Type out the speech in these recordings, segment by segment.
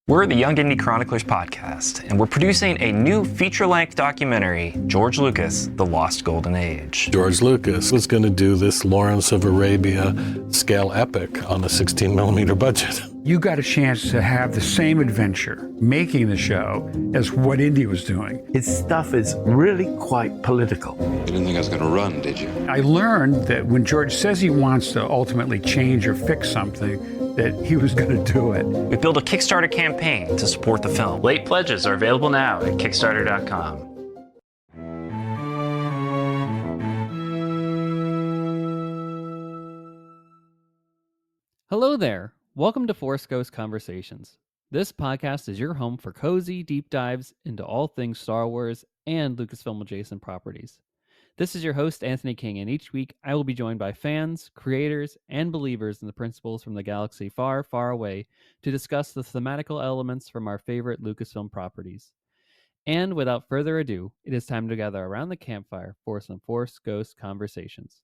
We're the Young Indy Chroniclers podcast, and we're producing a new feature-length documentary, George Lucas, The Lost Golden Age. George Lucas was going to do this Lawrence of Arabia scale epic on a 16-millimeter budget. You got a chance to have the same adventure making the show as what Indy was doing. His stuff is really quite political. You didn't think I was going to run, did you? I learned that when George says he wants to ultimately change or fix something, that he was going to do it. We built a Kickstarter campaign to support the film. Late pledges are available now at Kickstarter.com. Hello there. Welcome to Force Ghost Conversations. This podcast is your home for cozy deep dives into all things Star Wars and Lucasfilm adjacent properties. This is your host, Anthony King, and each week I will be joined by fans, creators, and believers in the principles from the galaxy far, far away to discuss the thematical elements from our favorite Lucasfilm properties. And without further ado, it is time to gather around the campfire for some Force Ghost Conversations.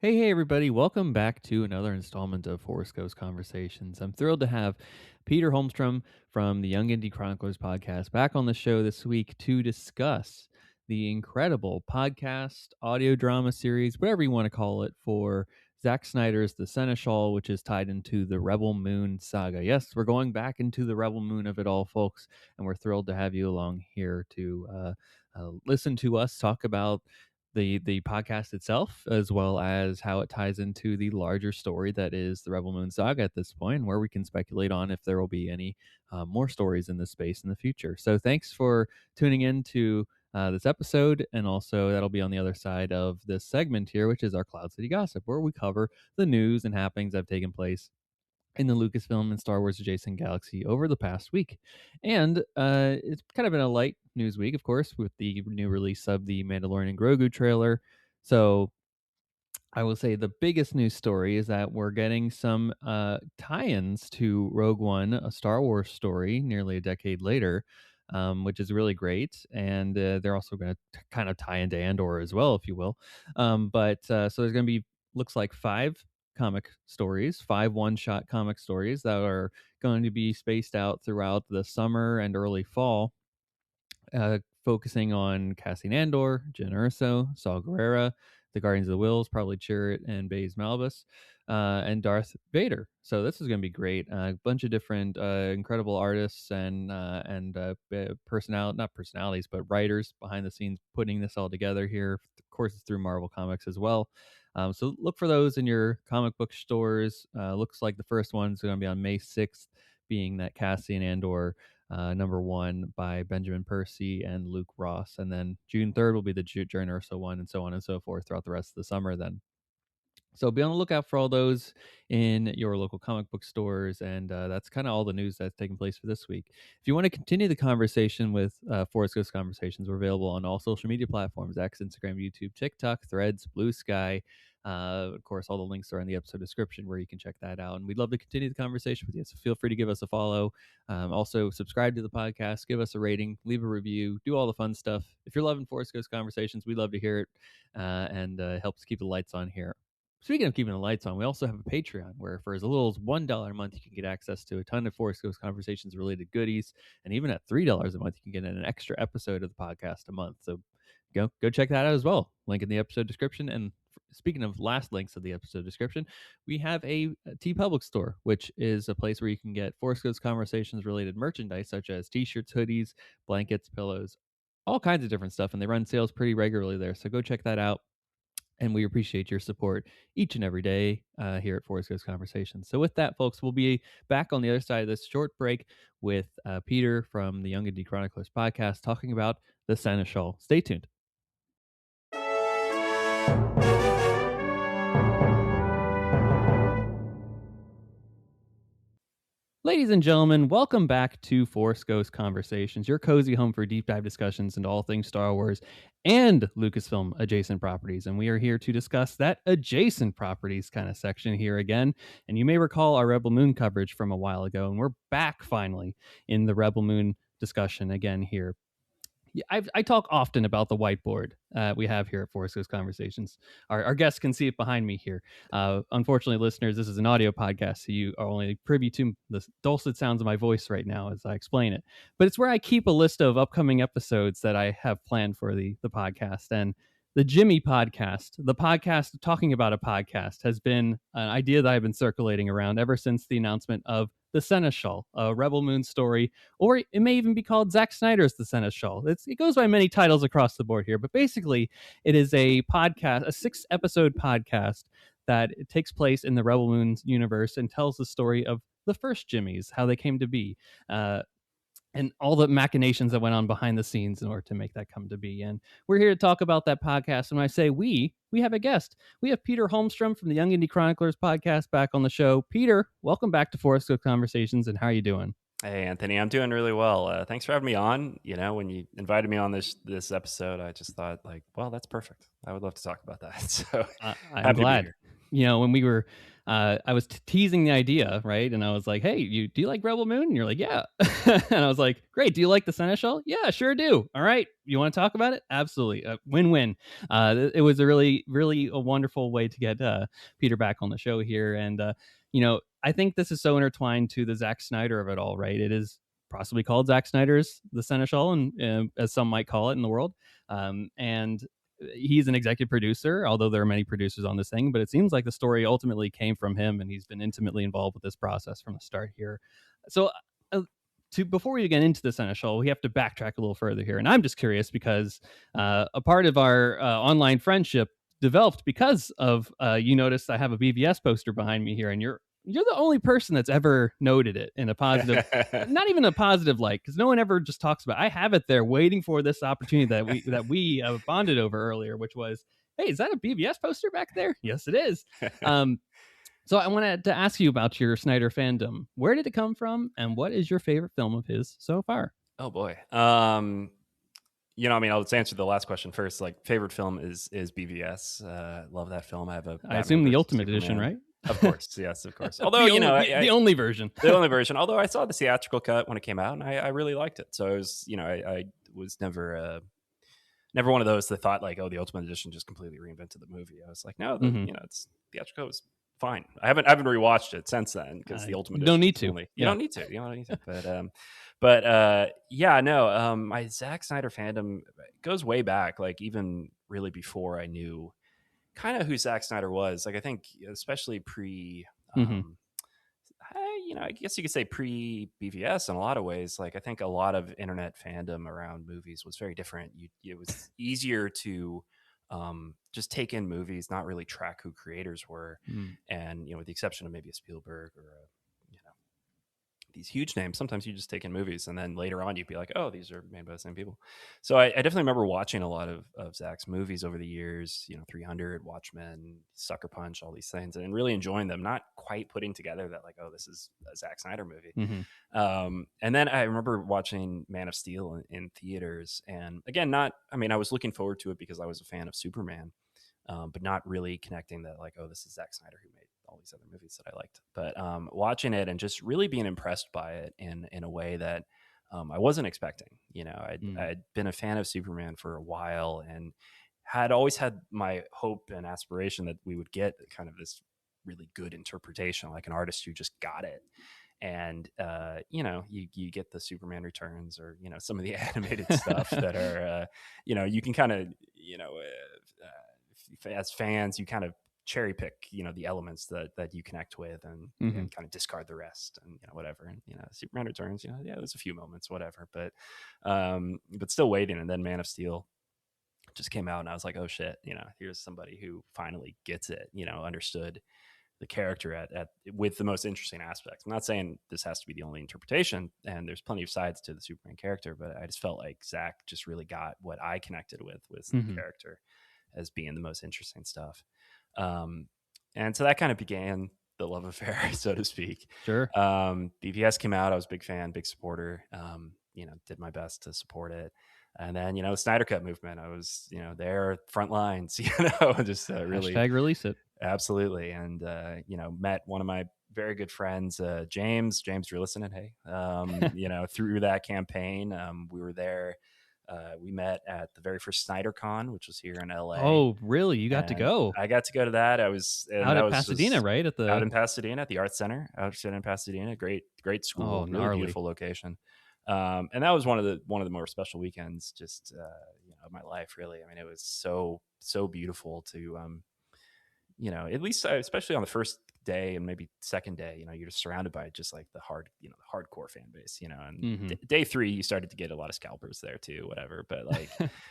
Hey everybody, welcome back to another installment of Force Ghost Conversations. I'm thrilled to have Peter Holmstrom from the Young Indy Chroniclers podcast back on the show this week to discuss the incredible podcast, audio drama series, whatever you want to call it, for Zack Snyder's The Seneschal, which is tied into the Rebel Moon saga. Yes, we're going back into the Rebel Moon of it all, folks, and we're thrilled to have you along here to listen to us talk about the podcast itself, as well as how it ties into the larger story that is the Rebel Moon saga at this point, where we can speculate on if there will be any more stories in this space in the future. So thanks for tuning in to this episode, and also that'll be on the other side of this segment here, which is our Cloud City Gossip, where we cover the news and happenings that have taken place in the Lucasfilm and Star Wars adjacent galaxy over the past week. And it's kind of been a light news week, of course, with the new release of the Mandalorian and Grogu trailer. So I will say the biggest news story is that we're getting some tie-ins to Rogue One, a Star Wars story nearly a decade later, which is really great. And they're also going to kind of tie into Andor as well, if you will. So there's going to be, looks like 5 comic stories, 5 one-shot comic stories that are going to be spaced out throughout the summer and early fall, focusing on Cassian Andor, Jyn Erso, Saw Gerrera, the Guardians of the Whills, probably Chirrut and Baze Malbus, and Darth Vader. So this is going to be great. A bunch of different incredible artists and not personalities, but writers behind the scenes putting this all together here. Of course, it's through Marvel Comics as well. So look for those in your comic book stores. Looks like the first one's going to be on May 6th, being that Cassian Andor #1 by Benjamin Percy and Luke Ross. And then June 3rd will be the Jyn Erso one, and so on and so forth throughout the rest of the summer then. So be on the lookout for all those in your local comic book stores, and that's kind of all the news that's taking place for this week. If you want to continue the conversation with Force Ghost Conversations, we're available on all social media platforms: X, Instagram, YouTube, TikTok, Threads, Blue Sky. Of course, all the links are in the episode description where you can check that out. And we'd love to continue the conversation with you, so feel free to give us a follow. Also, subscribe to the podcast, give us a rating, leave a review, do all the fun stuff. If you're loving Force Ghost Conversations, we'd love to hear it, and helps keep the lights on here. Speaking of keeping the lights on, we also have a Patreon where for as little as $1 a month, you can get access to a ton of Force Ghost Conversations related goodies. And even at $3 a month, you can get an extra episode of the podcast a month. So go check that out as well. Link in the episode description. And speaking of last links of the episode description, we have a TeePublic store, which is a place where you can get Force Ghost Conversations related merchandise, such as t-shirts, hoodies, blankets, pillows, all kinds of different stuff. And they run sales pretty regularly there. So go check that out. And we appreciate your support each and every day here at Force Ghost Conversations. So with that, folks, we'll be back on the other side of this short break with Peter from the Young Indy Chroniclers podcast talking about the Seneschal. Stay tuned. Ladies and gentlemen, welcome back to Force Ghost Conversations, your cozy home for deep dive discussions into all things Star Wars and Lucasfilm adjacent properties. And we are here to discuss that adjacent properties kind of section here again. And you may recall our Rebel Moon coverage from a while ago, and we're back finally in the Rebel Moon discussion again here. Yeah, I talk often about the whiteboard we have here at Force Ghost Conversations. Our guests can see it behind me here. Unfortunately, listeners, this is an audio podcast, so you are only privy to the dulcet sounds of my voice right now as I explain it. But it's where I keep a list of upcoming episodes that I have planned for the podcast. And the Jimmy podcast, the podcast talking about a podcast, has been an idea that I've been circulating around ever since the announcement of the Seneschal, a Rebel Moon story, or it may even be called Zack Snyder's The Seneschal. It goes by many titles across the board here, but basically it is a podcast, a 6-episode podcast that takes place in the Rebel Moon universe and tells the story of the first Jimmys, how they came to be, and all the machinations that went on behind the scenes in order to make that come to be. And we're here to talk about that podcast. And when I say we have a guest. We have Peter Holmstrom from the Young Indy Chroniclers podcast back on the show. Peter, welcome back to Force Ghost Conversations, and how are you doing? Hey, Anthony, I'm doing really well. Thanks for having me on. You know, when you invited me on this episode, I just thought, like, well, that's perfect. I would love to talk about that. So I'm glad. You know, when we were, I was teasing the idea, right? And I was like, hey, do you like Rebel Moon? And you're like, yeah. And I was like, great. Do you like the Seneschal? Yeah, sure do. All right. You want to talk about it? Absolutely. Win-win. It was a really, really a wonderful way to get Peter back on the show here. And, you know, I think this is so intertwined to the Zack Snyder of it all, right? It is possibly called Zack Snyder's The Seneschal, and as some might call it in the world. And he's an executive producer, although there are many producers on this thing, but it seems like the story ultimately came from him, and he's been intimately involved with this process from the start here. So before we get into the Seneschal, we have to backtrack a little further here. And I'm just curious because a part of our online friendship developed because of you noticed I have a BVS poster behind me here, and you're the only person that's ever noted it in a positive, not even a positive light, because no one ever just talks about it. I have it there waiting for this opportunity that we bonded over earlier, which was, hey, is that a BVS poster back there? Yes, it is. So I wanted to ask you about your Snyder fandom. Where did it come from, and what is your favorite film of his so far? Oh boy. You know, I mean, I'll just answer the last question first. Like, favorite film is BVS. Love that film. I assume the Ultimate Edition, right? Of course, yes, of course. Although, the only version. The only version. Although I saw the theatrical cut when it came out, and I really liked it. So I was, I was never one of those that thought like, oh, the Ultimate Edition just completely reinvented the movie. I was like, no, it's theatrical was fine. I haven't rewatched it since then because the Ultimate Edition. Don't need to. You don't need to. You don't need to. But yeah, no. My Zack Snyder fandom goes way back, like even really before I knew kind of who Zack Snyder was. Like, I think especially pre, I guess you could say pre BVS in a lot of ways. Like, I think a lot of internet fandom around movies was very different. It was easier to just take in movies, not really track who creators were. And, with the exception of maybe a Spielberg or these huge names, sometimes you just take in movies and then later on you'd be like, oh, these are made by the same people. So I definitely remember watching a lot of Zack's movies over the years, 300, Watchmen, Sucker Punch, all these things, and really enjoying them, not quite putting together that like, oh, this is a Zack Snyder movie. And then I remember watching Man of Steel in theaters, and again, I was looking forward to it because I was a fan of Superman, but not really connecting that like, oh, this is Zack Snyder who made all these other movies that I liked. But watching it and just really being impressed by it in a way that I wasn't expecting. I'd been a fan of Superman for a while and had always had my hope and aspiration that we would get kind of this really good interpretation, like an artist who just got it. And you get the Superman Returns or some of the animated stuff that are you can kind of as fans you kind of cherry pick the elements that you connect with and kind of discard the rest and whatever. And Superman Returns, there's a few moments, whatever, but still waiting. And then Man of Steel just came out and I was like, oh shit, here's somebody who finally gets it, understood the character at with the most interesting aspects. I'm not saying this has to be the only interpretation, and there's plenty of sides to the Superman character, but I just felt like Zack just really got what I connected with the character as being the most interesting stuff. And so that kind of began the love affair, so to speak. Sure. BVS came out. I was a big fan, big supporter. Did my best to support it. And then, the Snyder Cut movement, I was, there front lines, just really Hashtag release it. absolutely. And, met one of my very good friends, James, you're listening. Hey, through that campaign, we were there. We met at the very first Snyder Con, which was here in LA. Oh, really? You got to go? I got to go to that. I was out at Pasadena, right? Out in Pasadena at the Art Center, out in Pasadena. Great school, really beautiful location. And that was one of the more special weekends, just of my life, really. I mean, it was so beautiful to at least especially on the first day and maybe second day, you're just surrounded by just like the hardcore fan base, and day 3 you started to get a lot of scalpers there too, whatever, but like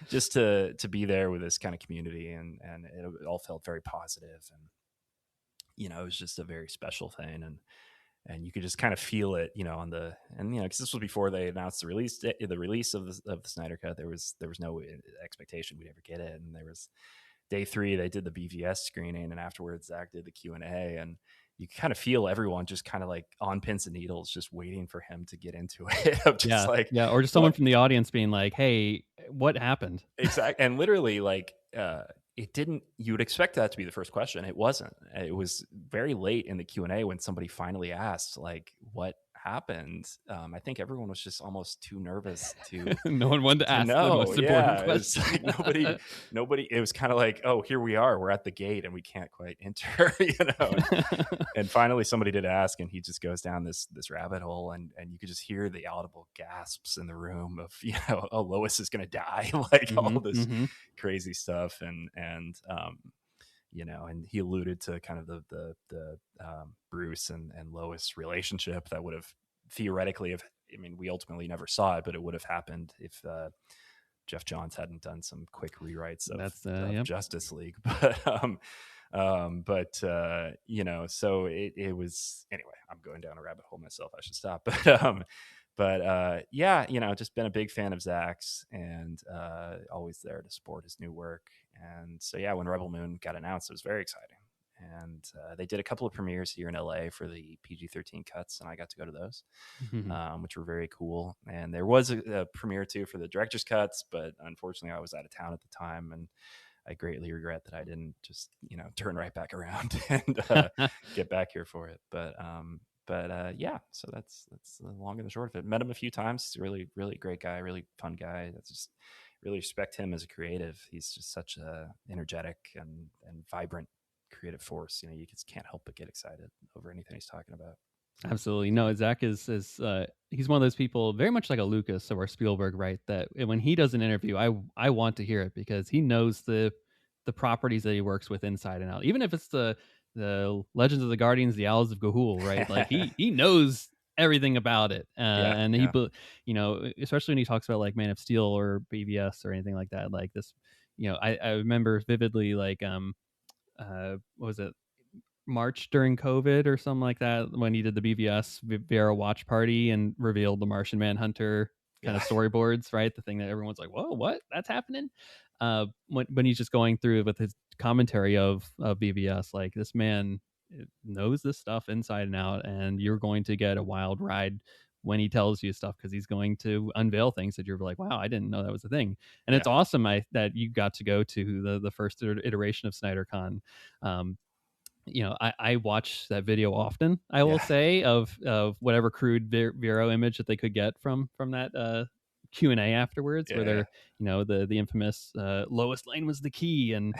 just to be there with this kind of community, and it all felt very positive, and it was just a very special thing, and you could just kind of feel it, because this was before they announced the release of the Snyder Cut. There was no expectation we'd ever get it, and there was day 3 they did the BVS screening, and afterwards Zack did the Q&A, and you kind of feel everyone just kind of like on pins and needles, just waiting for him to get into it. Of just or just someone from the audience being like, "Hey, what happened?" Exactly. And literally, like, it didn't. You would expect that to be the first question. It wasn't. It was very late in the Q&A when somebody finally asked, like, what happened. I think everyone was just almost too nervous to. No one wanted to ask the most important question. Like nobody. It was kind of like, oh, here we are. We're at the gate and we can't quite enter. And finally somebody did ask, and he just goes down this rabbit hole, and you could just hear the audible gasps in the room of, oh, Lois is gonna die, like all this crazy stuff, and and he alluded to kind of the Bruce and Lois relationship that would have theoretically we ultimately never saw it, but it would have happened if Jeff Johns hadn't done some quick rewrites of Justice League. But so it was, anyway, I'm going down a rabbit hole myself. I should stop. But just been a big fan of Zack's, and always there to support his new work. And so, when Rebel Moon got announced, it was very exciting. And they did a couple of premieres here in LA for the PG-13 cuts, and I got to go to those, which were very cool. And there was a premiere too for the director's cuts, but unfortunately I was out of town at the time, and I greatly regret that I didn't just, turn right back around and get back here for it. But so that's the long and the short of it. Met him a few times. He's a really, really great guy, really fun guy. That's just really respect him as a creative. He's just such a energetic and vibrant creative force. You just can't help but get excited over anything he's talking about. Absolutely. No, Zack is he's one of those people, very much like a Lucas or Spielberg, right? That when he does an interview, I want to hear it, because he knows the properties that he works with inside and out. Even if it's the Legends of the Guardians, the Owls of Ga'Hoole, right? Like he knows everything about it. And he, especially when he talks about like Man of Steel or BVS or anything like that, like this, I remember vividly, like, what was it? March during COVID or something like that, when he did the BVS Vera watch party and revealed the Martian Manhunter kind of storyboards, right? The thing that everyone's like, whoa, what? That's happening? When he's just going through with his commentary of BVS, like, this man knows this stuff inside and out, and you're going to get a wild ride when he tells you stuff, because he's going to unveil things that you're like, wow, I didn't know that was a thing. And it's awesome that you got to go to the first iteration of SnyderCon. I watch that video often, I will say, of whatever crude Vero image that they could get from that Q&A afterwards, where they're, the infamous Lois Lane was the key, and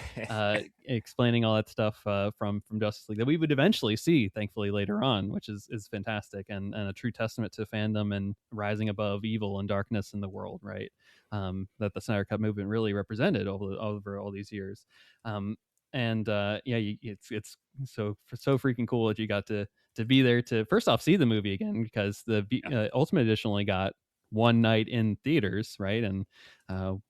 explaining all that stuff from Justice League that we would eventually see, thankfully, later on, which is fantastic, and a true testament to fandom and rising above evil and darkness in the world, right? That the Snyder Cut movement really represented over all these years. It's so freaking cool that you got to be there to first off see the movie again, because the Ultimate Edition only got one night in theaters, right? And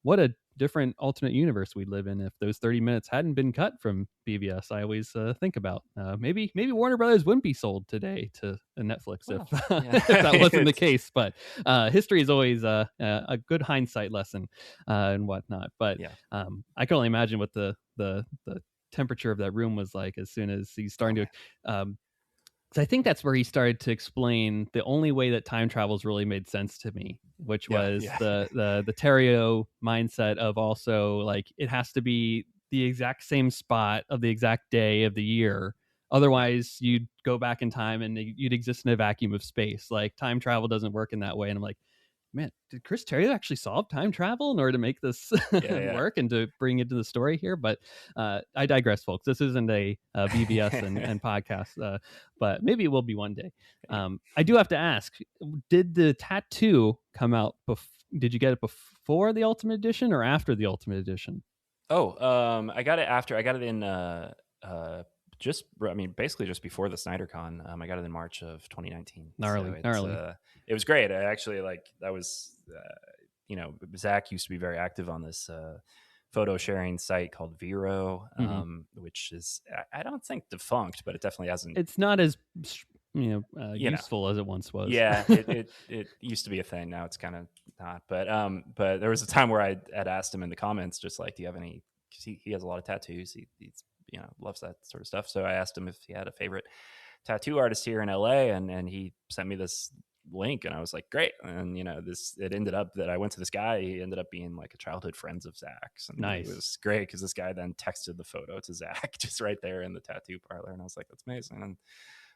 what a different alternate universe we'd live in if those 30 minutes hadn't been cut from BVS. I always think about maybe Warner Brothers wouldn't be sold today to Netflix if that wasn't the case. But history is always a good hindsight lesson and whatnot. But I can only imagine what the temperature of that room was like as soon as he's starting to 'Cause I think that's where he started to explain the only way that time travels really made sense to me, which Yeah, was yeah. the Terrio mindset of also like it has to be the exact same spot of the exact day of the year. Yeah. Otherwise, you'd go back in time and you'd exist in a vacuum of space. Like time travel doesn't work in that way. And I'm like, man, did Chris Terrio actually solve time travel in order to make this Yeah, yeah. work and to bring into the story here? But I digress, folks. This isn't a, BVS and podcast, but maybe it will be one day. I do have to ask: did the tattoo come out? Did you get it before the Ultimate Edition or after the Ultimate Edition? Oh, I got it after. I got it in I mean, basically just before the Snyder Con. I got it in March of 2019. So Gnarly. it was great. I actually that was Zack used to be very active on this photo sharing site called Vero, Mhm. which is I don't think defunct, but it definitely hasn't. It's not as You know, useful as it once was. yeah, it used to be a thing. Now it's kind of not. But there was a time where I had asked him in the comments, just like, do you have any? Because he has a lot of tattoos. He's loves that sort of stuff. So I asked him if he had a favorite tattoo artist here in LA, and he sent me this link, and I was like, great. And it ended up that I went to this guy. He ended up being like a childhood friends of Zach's, and Nice. it was great because this guy then texted the photo to Zack just right there in the tattoo parlor, and I was like, that's amazing. And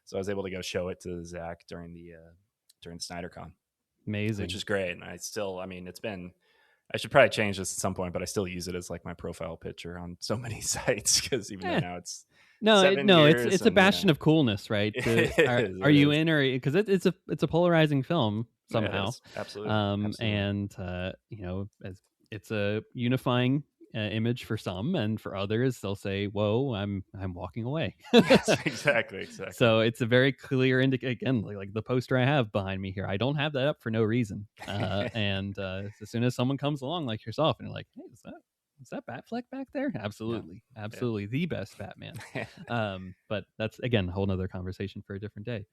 so I was able to go show it to Zack during the Snyder Con, Amazing. which is great. And it's been, I should probably change this at some point, but I still use it as like my profile picture on so many sites because even though now it's No, 7 it's years a bastion of coolness, right? Are you is. in or because it's a polarizing film It somehow, is. Absolutely. and as it's a unifying image for some, and for others they'll say, "Whoa, I'm walking away." Yes, exactly. So it's a very clear indication. Again, like the poster I have behind me here, I don't have that up for no reason. And as soon as someone comes along like yourself, and you're like, "Hey, is that Batfleck back there?" Absolutely, absolutely, the best Batman. But that's again a whole nother conversation for a different day.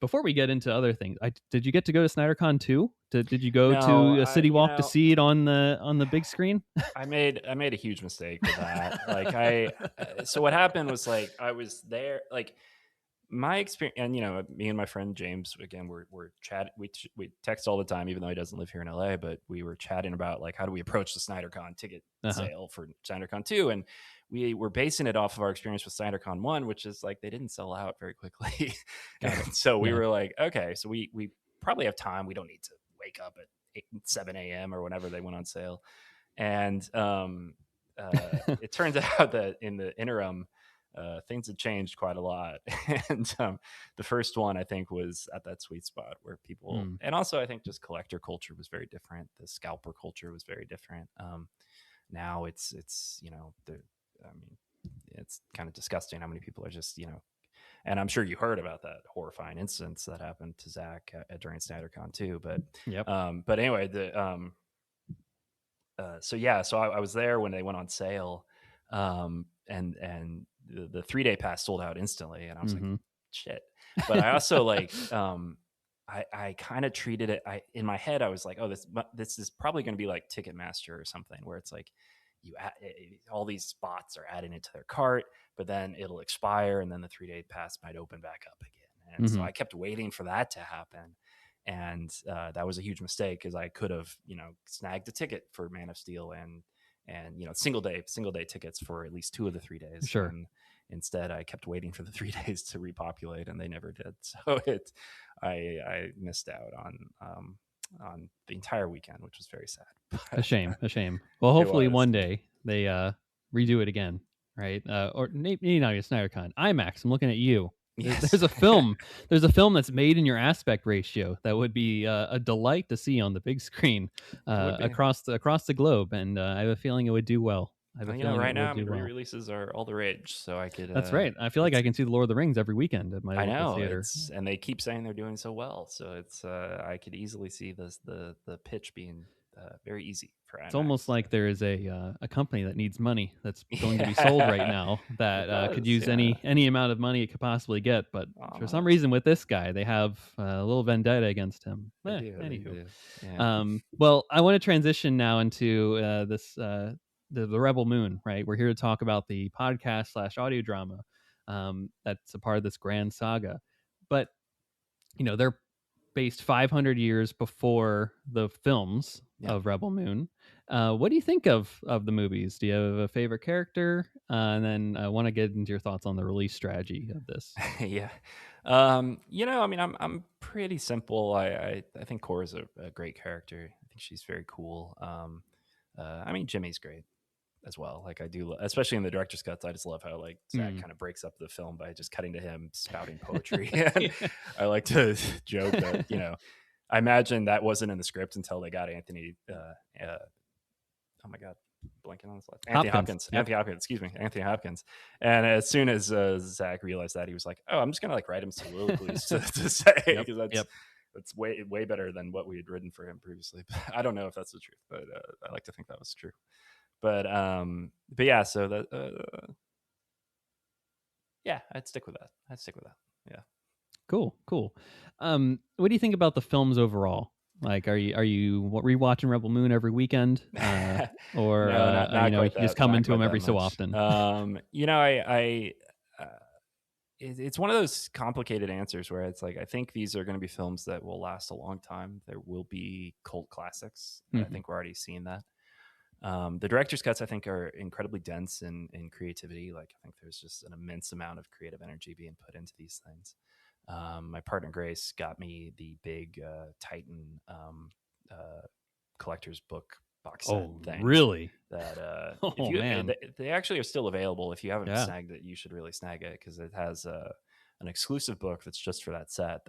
Before we get into other things, did you get to go to SnyderCon too? Did you go No, to a city walk to see it on the big screen? I made a huge mistake with that. So what happened was like I was there, like my experience, and me and my friend James again, we're chat, we text all the time, even though he doesn't live here in LA. But we were chatting about like how do we approach the SnyderCon ticket sale for SnyderCon 2, and we were basing it off of our experience with SnyderCon 1, which is like they didn't sell out very quickly. And so we were like, okay, so we probably have time. We don't need to wake up at 7 a.m. or whenever they went on sale. And it turns out that in the interim, things had changed quite a lot. And the first one, I think, was at that sweet spot where people, and also I think just collector culture was very different. The scalper culture was very different. Now it's it's kind of disgusting how many people are just, and I'm sure you heard about that horrifying instance that happened to Zack during SnyderCon too. But but anyway, so I was there when they went on sale, and the 3-day pass sold out instantly, and I was like, shit. But I also like I kind of treated it. In my head I was like, oh, this is probably going to be like Ticketmaster or something, where it's like all these spots are adding it to their cart, but then it'll expire, and then the 3-day pass might open back up again. And so I kept waiting for that to happen. And that was a huge mistake because I could have, snagged a ticket for Man of Steel and single day tickets for at least 2 of the 3 days. Sure. And instead, I kept waiting for the 3 days to repopulate, and they never did. So I missed out on the entire weekend, which was very sad. A shame. Well, hopefully one day they redo it again, right? Or maybe not even SnyderCon. IMAX. I'm looking at you. Yes. There's a film. There's a film that's made in your aspect ratio that would be a delight to see on the big screen across the globe, and I have a feeling it would do well. I have a feeling right now re-releases are all the rage, so I could. That's right. I feel like I can see the Lord of the Rings every weekend at my local theater. And they keep saying they're doing so well, so it's I could easily see the pitch being very easy for IMAX. It's almost like there is a company that needs money that's going to be sold right now that could use any amount of money it could possibly get. But for some reason with this guy, they have a little vendetta against him. Anywho. Well, I want to transition now into this the Rebel Moon, right? We're here to talk about the podcast / audio drama that's a part of this grand saga. but they're based 500 years before the films of Rebel Moon. What do you think of the movies? Do you have a favorite character? And then I want to get into your thoughts on the release strategy of this. Yeah. I mean, I'm pretty simple. I think Cora's a great character. I think she's very cool. I mean, Jimmy's great as well. Like I do, especially in the director's cuts. I just love how like Zack kind of breaks up the film by just cutting to him spouting poetry. And I like to joke that I imagine that wasn't in the script until they got Anthony. Oh my God, blanking on this last. Anthony Hopkins. Yep. Anthony Hopkins. And as soon as Zack realized that, he was like, "Oh, I'm just gonna like write him soliloquies to say because that's way better than what we had written for him previously." I don't know if that's the truth, but I like to think that was true. But yeah, so that yeah, I'd stick with that. Yeah. Cool. What do you think about the films overall? Like, are you rewatching Rebel Moon every weekend, or No, not you quite just that- come not into quite them that every so much. often? It's one of those complicated answers where it's like I think these are going to be films that will last a long time. There will be cult classics. I think we're already seeing that. The director's cuts, I think, are incredibly dense in creativity. Like I think there's just an immense amount of creative energy being put into these things. My partner Grace got me the big Titan collector's book box set thing. Really? That man, they actually are still available. If you haven't Yeah. snagged it, you should really snag it because it has an exclusive book that's just for that set.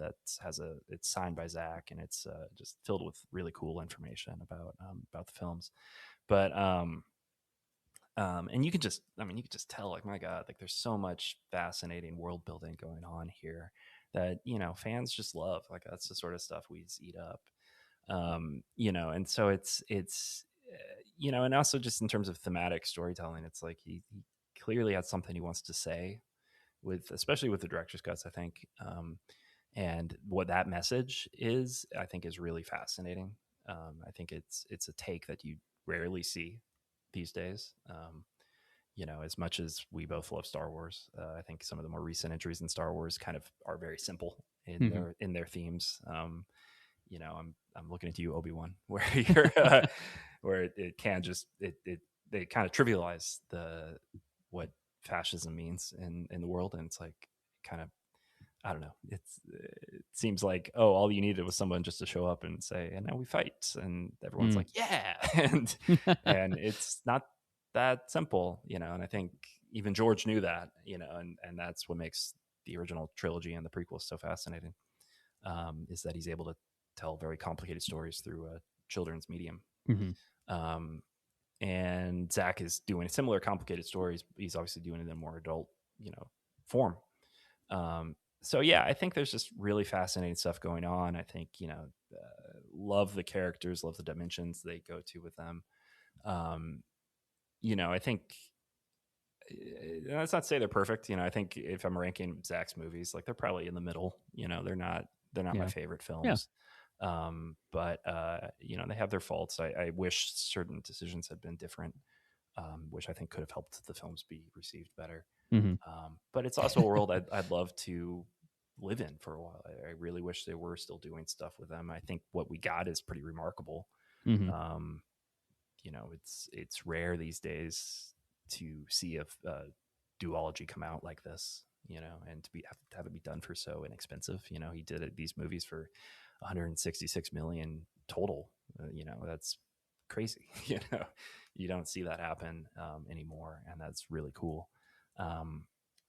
It's signed by Zack and it's just filled with really cool information about the films. But and you can just tell, like, my God, like there's so much fascinating world building going on here that fans just love. Like that's the sort of stuff we just eat up. And so it's and also just in terms of thematic storytelling, it's like he clearly has something he wants to say especially with the director's cuts, I think. And what that message is, I think, is really fascinating. I think it's a take that you rarely see these days. As much as we both love Star Wars, I think some of the more recent entries in Star Wars kind of are very simple in their themes. I'm looking at you, Obi-Wan, where you're where it can just they kind of trivialize what fascism means in the world, and it's like kind of, I don't know. It seems like, oh, all you needed was someone just to show up and say, and now we fight, and everyone's like, yeah, and it's not that simple, And I think even George knew that, and that's what makes the original trilogy and the prequels so fascinating, is that he's able to tell very complicated stories through a children's medium. And Zack is doing similar complicated stories. He's obviously doing it in a more adult, form. So yeah, I think there's just really fascinating stuff going on. I think, love the characters, love the dimensions they go to with them. I think that's not to say they're perfect. I think if I'm ranking Zack's movies, like they're probably in the middle, they're not my favorite films. But they have their faults. I wish certain decisions had been different, which I think could have helped the films be received better. But it's also a world I'd love to live in for a while. I really wish they were still doing stuff with them. I think what we got is pretty remarkable. It's rare these days to see a duology come out like this, and to have it be done for so inexpensive. He did these movies for 166 million total. That's crazy. You don't see that happen anymore, and that's really cool.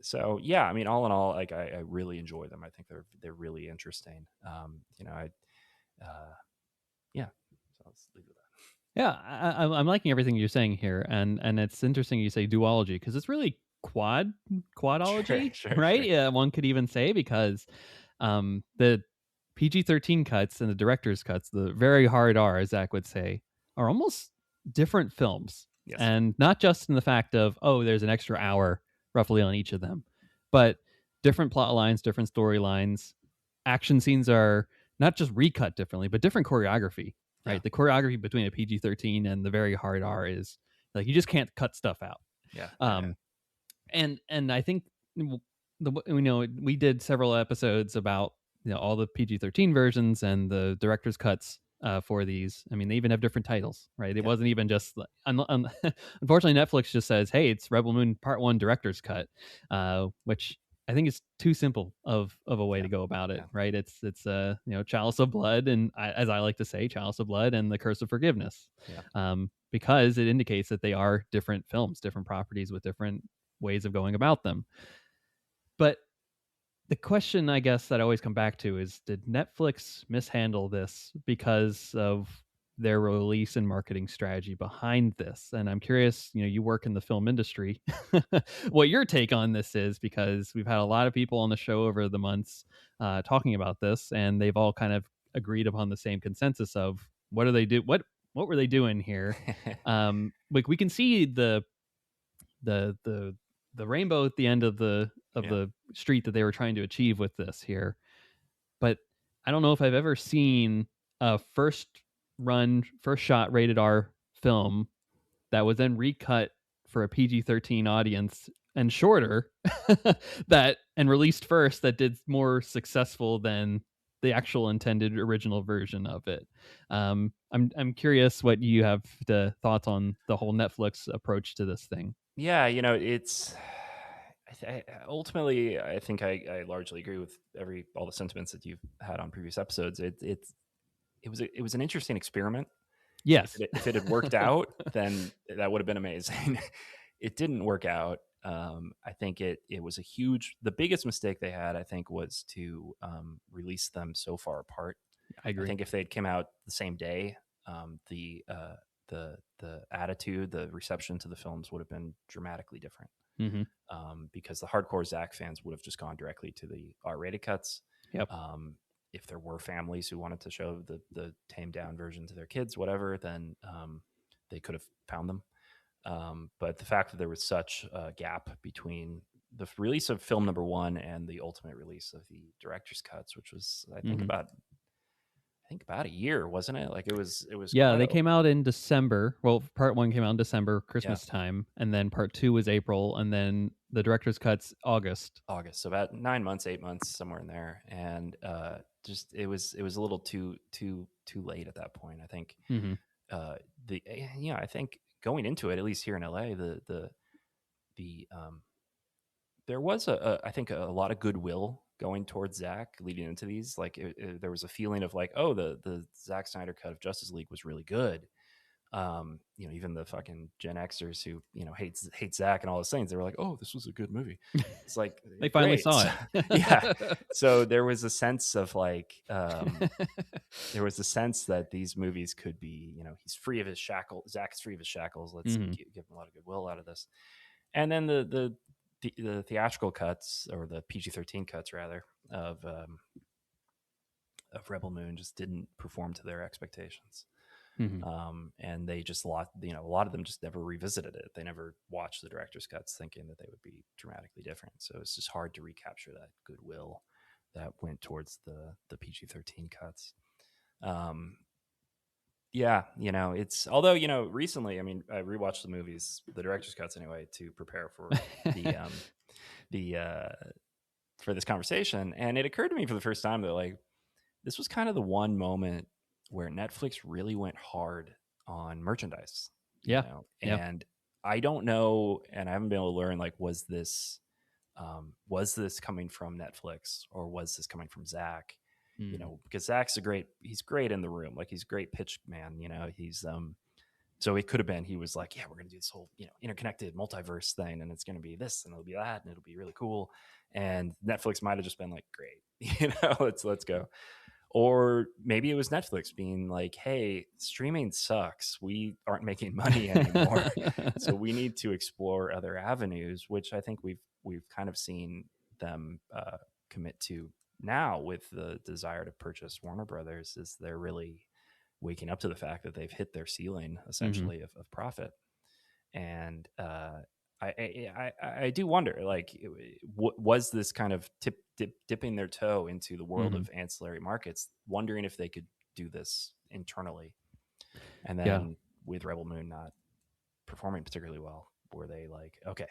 So yeah, I mean, all in all, like I really enjoy them. I think they're really interesting. Yeah. So let's leave it at that. Yeah, I'm liking everything you're saying here, and it's interesting you say duology because it's really quadology, Sure, right? sure. Yeah, one could even say because the PG-13 cuts and the director's cuts, the very hard R, as Zack would say, are almost different films. Yes. And not just in the fact of, oh, there's an extra hour roughly on each of them, but different plot lines, different storylines. Action scenes are not just recut differently, but different choreography, right? Yeah. The choreography between a PG-13 and the very hard R is like, you just can't cut stuff out. Yeah. And I think we did several episodes about all the PG-13 versions and the director's cuts for these. I mean, they even have different titles, right? It wasn't even just unfortunately Netflix just says, "Hey, it's Rebel Moon Part 1 director's cut," which I think is too simple of a way to go about it, right? It's Chalice of Blood, and as I like to say, Chalice of Blood and the Curse of Forgiveness, because it indicates that they are different films, different properties with different ways of going about them. But the question, I guess, that I always come back to is, did Netflix mishandle this because of their release and marketing strategy behind this? And I'm curious, you work in the film industry, what your take on this is, because we've had a lot of people on the show over the months talking about this, and they've all kind of agreed upon the same consensus of what do they do? What were they doing here? Like we can see the the rainbow at the end of the street that they were trying to achieve with this here, but I don't know if I've ever seen a first shot rated R film that was then recut for a PG-13 audience and shorter that and released first, that did more successful than the actual intended original version of it. I'm curious what you have the thoughts on the whole Netflix approach to this thing. Yeah, it's ultimately, I think I largely agree with all the sentiments that you've had on previous episodes. It was an interesting experiment. Yes. If it had worked out, then that would have been amazing. It didn't work out. I think it was the biggest mistake they had, I think, was to release them so far apart. I agree. I think if they'd come out the same day, the attitude, the reception to the films would have been dramatically different. Because the hardcore Zack fans would have just gone directly to the R-rated cuts. Yep. If there were families who wanted to show the tamed down version to their kids, whatever, then they could have found them. But the fact that there was such a gap between the release of film number 1 and the ultimate release of the director's cuts, which was, I think, about a year, wasn't it? Like it was. Yeah, they came out in December. Well, part 1 came out in December, Christmas time, and then part 2 was April, and then the director's cuts August. So about 9 months, 8 months, somewhere in there, and just it was a little too late at that point. I think I think going into it, at least here in LA, there was I think a lot of goodwill going towards Zack leading into these. Like there was a feeling of like, oh, the Zack Snyder cut of Justice League was really good. Even the fucking Gen Xers who hate Zack and all those things, they were like, oh, this was a good movie. It's like they finally saw it. Yeah. So there was a sense of like there was a sense that these movies could be, he's free of his shackles. Zack's free of his shackles. Let's give him a lot of goodwill out of this. And then the theatrical cuts, or the PG-13 cuts rather, of Rebel Moon just didn't perform to their expectations. And they just a lot of them just never revisited it. They never watched the director's cuts thinking that they would be dramatically different. So it's just hard to recapture that goodwill that went towards the PG-13 cuts. It's, although, recently, I mean, I rewatched the movies, the director's cuts anyway, to prepare for for this conversation. And it occurred to me for the first time that like, this was kind of the one moment where Netflix really went hard on merchandise. And I don't know, and I haven't been able to learn, like, was this coming from Netflix or was this coming from Zack? Because Zack's he's great in the room. Like, he's a great pitch man, he's, so it could have been, he was like, yeah, we're going to do this whole, interconnected multiverse thing. And it's going to be this and it'll be that. And it'll be really cool. And Netflix might've just been like, great, let's go. Or maybe it was Netflix being like, hey, streaming sucks. We aren't making money anymore. So we need to explore other avenues, which I think we've kind of seen them commit to now with the desire to purchase Warner Brothers. Is they're really waking up to the fact that they've hit their ceiling, essentially, of profit. And I do wonder, like, was this kind of dipping their toe into the world of ancillary markets, wondering if they could do this internally, and then with Rebel Moon not performing particularly well, were they like, okay,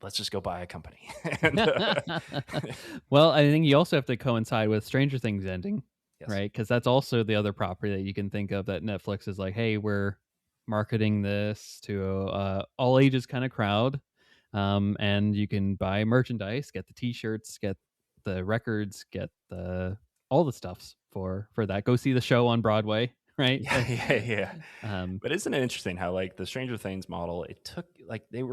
let's just go buy a company. And, Well, I think you also have to coincide with Stranger Things ending, yes. right? Because that's also the other property that you can think of that Netflix is like, hey, we're marketing this to all ages kind of crowd, and you can buy merchandise, get the T-shirts, get the records, get the all the stuffs for that. Go see the show on Broadway, right? Yeah, yeah, yeah. Um, But isn't it interesting how like the Stranger Things model, it took like they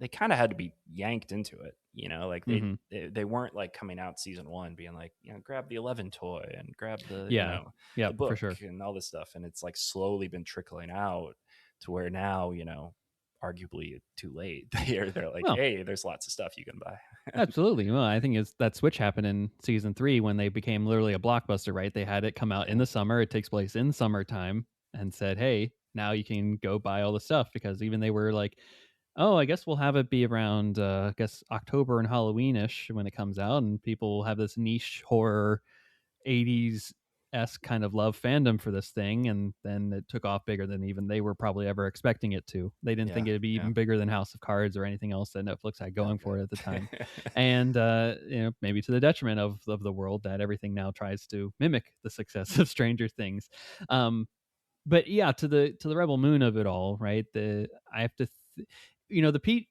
kind of had to be yanked into it, you know, like mhm. they weren't like coming out season one being like, you know, grab the 11 toy and grab the, you Yeah, know, the yep, for book sure. and all this stuff, and it's like slowly been trickling out to where now, you know, arguably too late. They're like, Well, hey, there's lots of stuff you can buy. absolutely. Well, I think it's that switch happened in season 3 when they became literally a blockbuster, right? They had it come out in Yeah, the summer. It takes place in summertime, and said, "Hey, now you can go buy all the stuff." Because even they were like, "Oh, I guess we'll have it be around, I guess October and Halloweenish when it comes out, and people will have this niche horror 80s esque kind of love fandom for this thing," and then it took off bigger than even they were probably ever expecting it to. They didn't yeah, think it'd be yeah. even bigger than House of Cards or anything else that Netflix had Oh going for it at the time. god. And maybe to the detriment of the world that everything now tries to mimic the success of Stranger Things. Um, but yeah, to the Rebel Moon of it all, right? The I have to, the Pete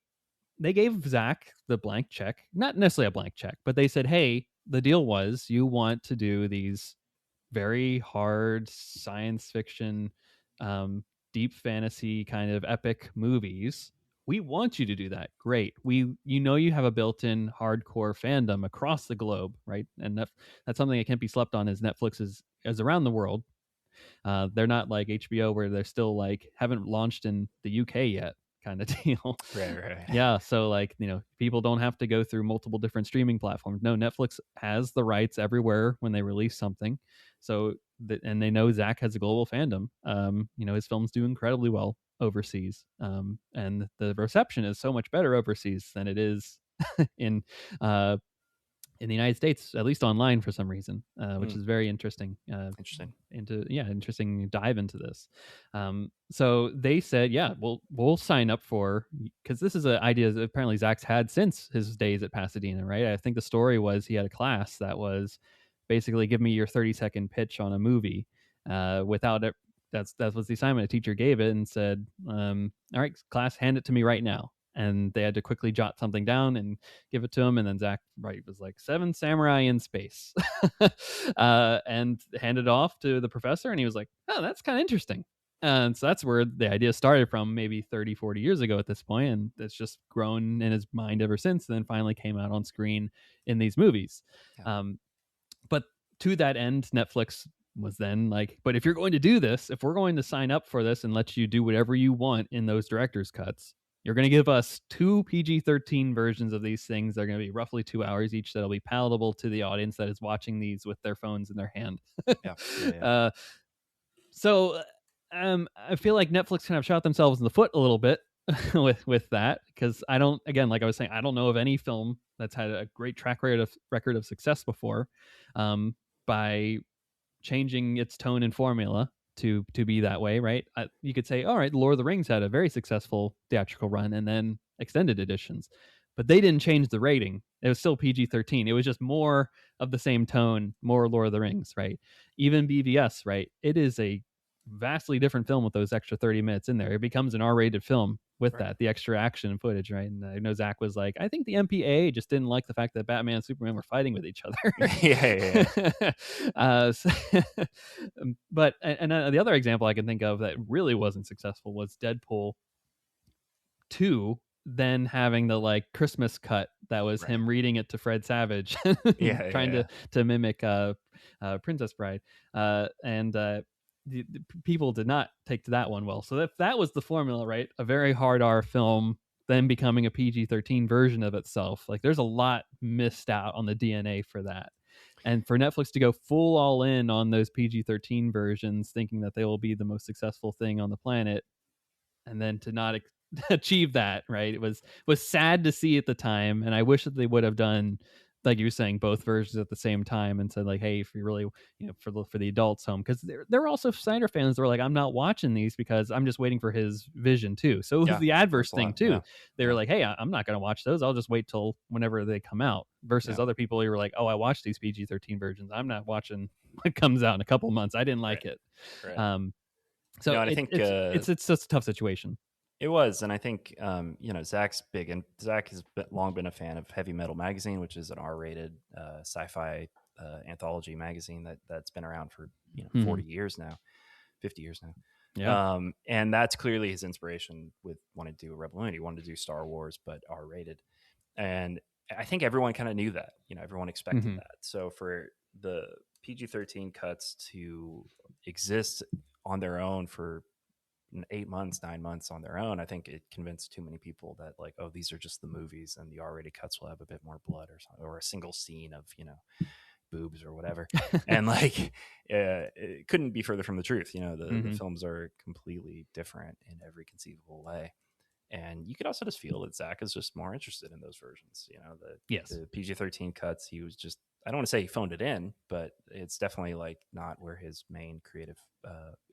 they gave Zach the blank check, not necessarily a blank check, but they said, "Hey, the deal was you want to do these very hard science fiction, um, deep fantasy kind of epic movies. We want you to do that. Great. You have a built-in hardcore fandom across the globe, right? And that's something that can't be slept on. Is Netflix is around the world. They're not like HBO where they're still like haven't launched in the UK yet, kind of deal. Right, right. Yeah, so like, people don't have to go through multiple different streaming platforms. No, Netflix has the rights everywhere when they release something. So and they know Zach has a global fandom. His films do incredibly well overseas. And the reception is so much better overseas than it is in uh in the United States, at least online for some reason, which Mm, is very interesting. interesting. Interesting dive into this. So they said, yeah, we'll sign up for, because this is an idea that apparently Zach's had since his days at Pasadena, right? I think the story was he had a class that was basically give me your 30-second pitch on a movie, without it. That was the assignment. A teacher gave it and said, "All right, class, hand it to me right now." And they had to quickly jot something down and give it to him. And then Zach Wright was like, Seven Samurai in Space, and handed off to the professor. And he was like, oh, that's kind of interesting. And so that's where the idea started from, maybe 30, 40 years ago at this point. And it's just grown in his mind ever since. And then finally came out on screen in these movies. Yeah. But to that end, Netflix was then like, but if you're going to do this, if we're going to sign up for this and let you do whatever you want in those director's cuts, you're going to give us 2 PG-13 versions of these things. They're going to be roughly 2 hours each. That'll be palatable to the audience that is watching these with their phones in their hand. Yeah, yeah, yeah. uh, so I feel like Netflix kind of shot themselves in the foot a little bit with that, because I don't, again, like I was saying, I don't know of any film that's had a great track record of success before, by changing its tone and formula to be that way, right? You could say, all right, Lord of the Rings had a very successful theatrical run and then extended editions, but they didn't change the rating. It was still PG-13. It was just more of the same tone, more Lord of the Rings, right? Even BVS, right? It is a vastly different film with those extra 30 minutes in there. It becomes an R-rated film with Right. that, the extra action and footage, right? And I know Zach was like, I think the MPAA just didn't like the fact that Batman and Superman were fighting with each other. Yeah, yeah, yeah. But the other example I can think of that really wasn't successful was Deadpool 2, then having the like Christmas cut that was Right. him reading it to Fred Savage, Yeah, trying yeah, to mimic Princess Bride, and the people did not take to that one well. So that was the formula, right? A very hard R film, then becoming a PG-13 version of itself. Like there's a lot missed out on the DNA for that. And for Netflix to go full all in on those PG-13 versions, thinking that they will be the most successful thing on the planet, and then to not achieve that, right? It was sad to see at the time, and I wish that they would have done like you were saying, both versions at the same time and said like, hey, if you really, for the adults home, because there were also Snyder fans that were like, I'm not watching these because I'm just waiting for his vision too. So it was Yeah, the adverse that's a thing lot. too. Yeah, They were yeah, like, hey, I'm not going to watch those. I'll just wait till whenever they come out. Versus yeah. other people who were like, oh, I watched these PG-13 versions. I'm not watching what comes out in a couple months. I didn't like Right, it. right. Um, so No, and I think it's just a tough situation. it was, and I think Zach's big, and Zach has long been a fan of Heavy Metal Magazine, which is an R-rated sci-fi anthology magazine that's been around for 40 years now, 50 years now. Yeah. And that's clearly his inspiration with wanting to do a Rebel Moon. He wanted to do Star Wars, but R-rated, and I think everyone kind of knew that. Everyone expected that. So for the PG-13 cuts to exist on their own for 8 months, 9 months on their own, I think it convinced too many people that like, oh, these are just the movies, and the R-rated cuts will have a bit more blood or something, or a single scene of boobs or whatever. And like, it couldn't be further from the truth. The films are completely different in every conceivable way. And you could also just feel that Zach is just more interested in those versions. Yes. The PG-13 cuts, he was just, I don't want to say he phoned it in, but it's definitely like not where his main creative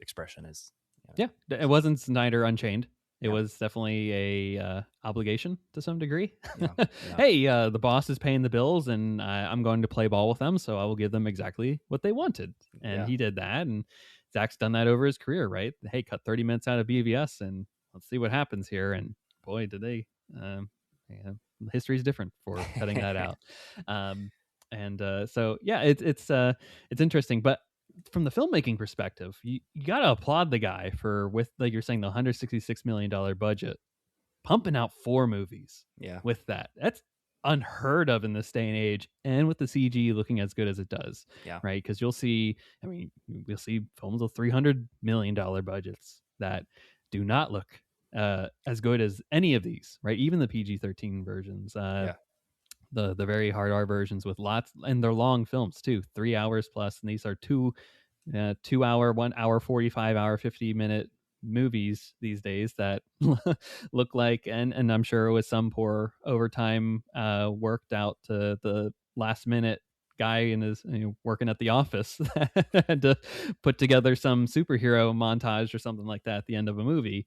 expression is. Yeah, it wasn't Snyder Unchained. It Yeah. was definitely a obligation to some degree. Yeah, yeah. Hey, the boss is paying the bills, and I'm going to play ball with them, so I will give them exactly what they wanted. And Yeah. he did that, and Zach's done that over his career, right? Hey, cut 30 minutes out of BVS, and let's see what happens here. And boy, did they! History's different for cutting that out. So yeah, it's interesting, but from the filmmaking perspective, you got to applaud the guy for, with like you're saying, the $166 million budget, pumping out 4 movies. Yeah. With that, that's unheard of in this day and age, and with the CG looking as good as it does. Yeah. Right, because we'll see films with $300 million budgets that do not look as good as any of these, right? Even the PG-13 versions. Yeah. The very hard R versions with lots, and they're long films too, 3 hours plus, and these are 2 hour, 1 hour 45, hour 50-minute movies these days that look like, and I'm sure with some poor overtime worked out to the last minute guy in his working at the office had to put together some superhero montage or something like that at the end of a movie,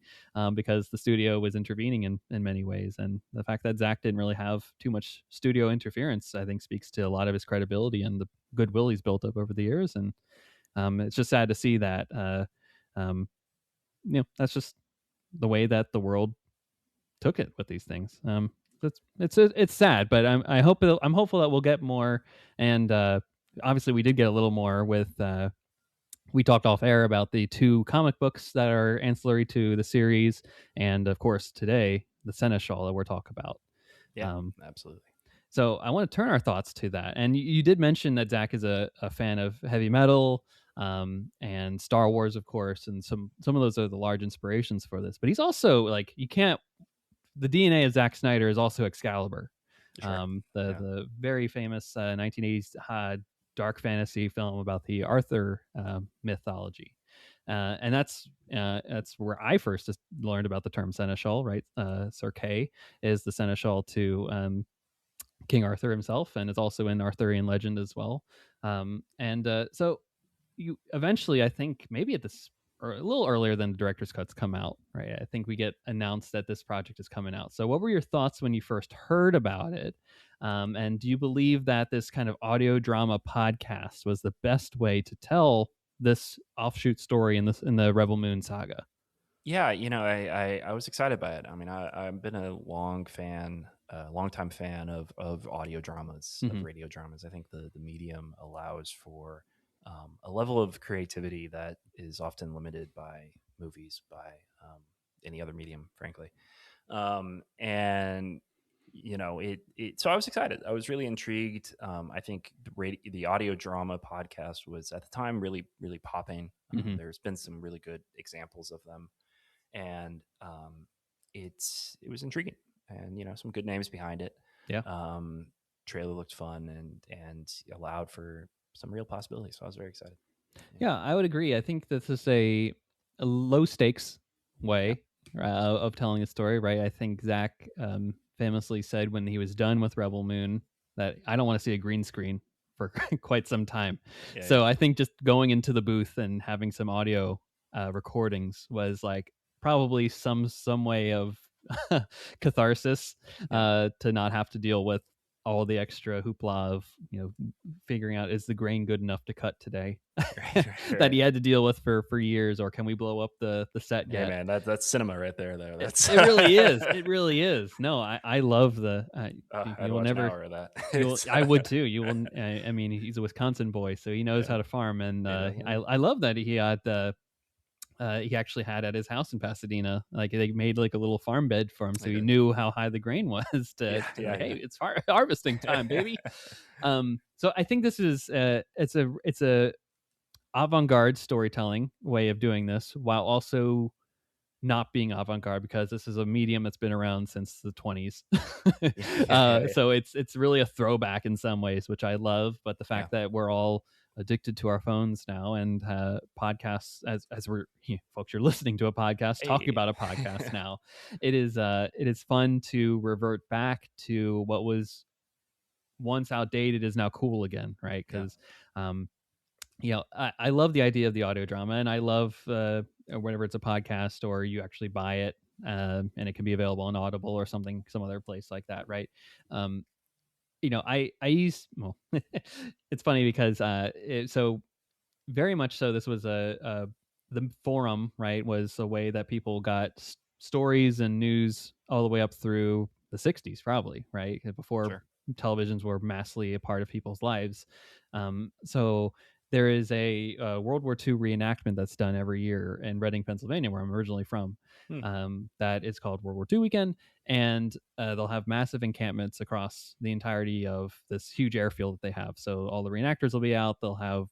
because the studio was intervening in many ways. And the fact that Zach didn't really have too much studio interference, I think, speaks to a lot of his credibility and the goodwill he's built up over the years. And it's just sad to see that that's just the way that the world took it with these things. It's sad, but I'm hopeful that we'll get more. And obviously, we did get a little more with. We talked off air about the 2 comic books that are ancillary to the series, and of course today the Seneschal that we're talking about. Yeah, absolutely. So I want to turn our thoughts to that. And you did mention that Zach is a fan of heavy metal, and Star Wars, of course, and some of those are the large inspirations for this. But he's also like, the DNA of Zack Snyder is also Excalibur, Sure. the very famous 1980s dark fantasy film about the Arthur mythology. And that's where I first just learned about the term Seneschal, right? Sir Kay is the Seneschal to King Arthur himself, and it's also in Arthurian legend as well. So you eventually, I think maybe at this, or a little earlier than the director's cuts come out, right? I think we get announced that this project is coming out. So what were your thoughts when you first heard about it? And do you believe that this kind of audio drama podcast was the best way to tell this offshoot story in the Rebel Moon saga? Yeah, I was excited by it. I mean, I've been a longtime fan of audio dramas, of radio dramas. I think the medium allows for a level of creativity that is often limited by movies, by any other medium, frankly. And so I was excited. I was really intrigued. I think the audio drama podcast was at the time really, really popping. There's been some really good examples of them, and it was intriguing, and some good names behind it. Yeah. Trailer looked fun and allowed for some real possibilities, so I was very excited. Yeah, I would agree. I think this is a low stakes way of telling a story, right? I think Zach famously said when he was done with Rebel Moon, that I don't want to see a green screen for quite some time. Yeah, So yeah. I think just going into the booth and having some audio recordings was like probably some way of catharsis, Yeah. to not have to deal with all the extra hoopla of figuring out, is the grain good enough to cut today, Right, right, that he right. had to deal with for years, or can we blow up the set Hey yet. man, that's cinema right there though. That's It really is. It really is. No, I love the. I'd You will watch an never. hour of that. You'll. It's, I would too. You will. I mean, he's a Wisconsin boy, so he knows yeah, how to farm, and he does. I love that he had the. He actually had at his house in Pasadena, like they made like a little farm bed for him, so He he did. knew how high the grain was Yeah, to yeah, like, hey, yeah. it's harvesting time, baby. So I think this is it's a avant-garde storytelling way of doing this, while also not being avant-garde, because this is a medium that's been around since the 20s. Yeah, yeah, yeah, yeah. So it's really a throwback in some ways, which I love. But the Yeah. fact that we're all addicted to our phones now, and podcasts, as we're folks, you're listening to a podcast talking Hey. about a podcast now, it is fun to revert back to what was once outdated is now cool again, right? Yeah. Because I love the idea of the audio drama, and I love whenever it's a podcast or you actually buy it, and it can be available on Audible or some other place like that, right? Um, I use, well, it's funny because so very much so, this was the forum, right, was a way that people got stories and news all the way up through the 60s, probably, right, before Sure. televisions were massively a part of people's lives. So there is a World War II reenactment that's done every year in Reading, Pennsylvania, where I'm originally from. Hmm. That is called World War II weekend, and they'll have massive encampments across the entirety of this huge airfield that they have. So all the reenactors will be out. They'll have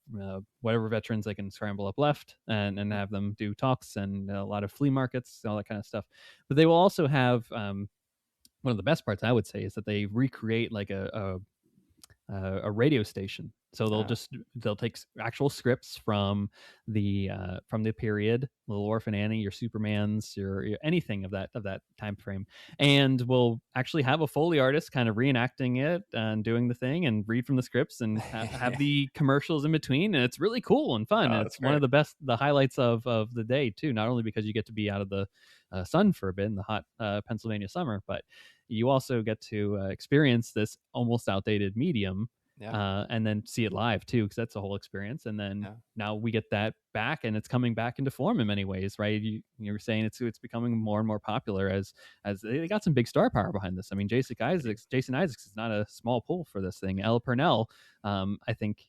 whatever veterans they can scramble up left, and have them do talks, and a lot of flea markets, all that kind of stuff. But they will also have one of the best parts, I would say, is that they recreate like a radio station. So Ah, they'll take actual scripts from the period, Little Orphan Annie, your Supermans, your anything of that time frame, and we'll actually have a Foley artist kind of reenacting it and doing the thing, and read from the scripts, and have the commercials in between, and it's really cool and fun. oh, And that's it's one of great. the highlights of the day too. Not only because you get to be out of the sun for a bit in the hot Pennsylvania summer, but you also get to experience this almost outdated medium, Yeah. and then see it live too, because that's a whole experience. And then Yeah. now we get that back, and it's coming back into form in many ways, right? You were saying it's becoming more and more popular as they got some big star power behind this. I mean, Jason Isaacs is not a small pull for this thing. Ella Purnell, I think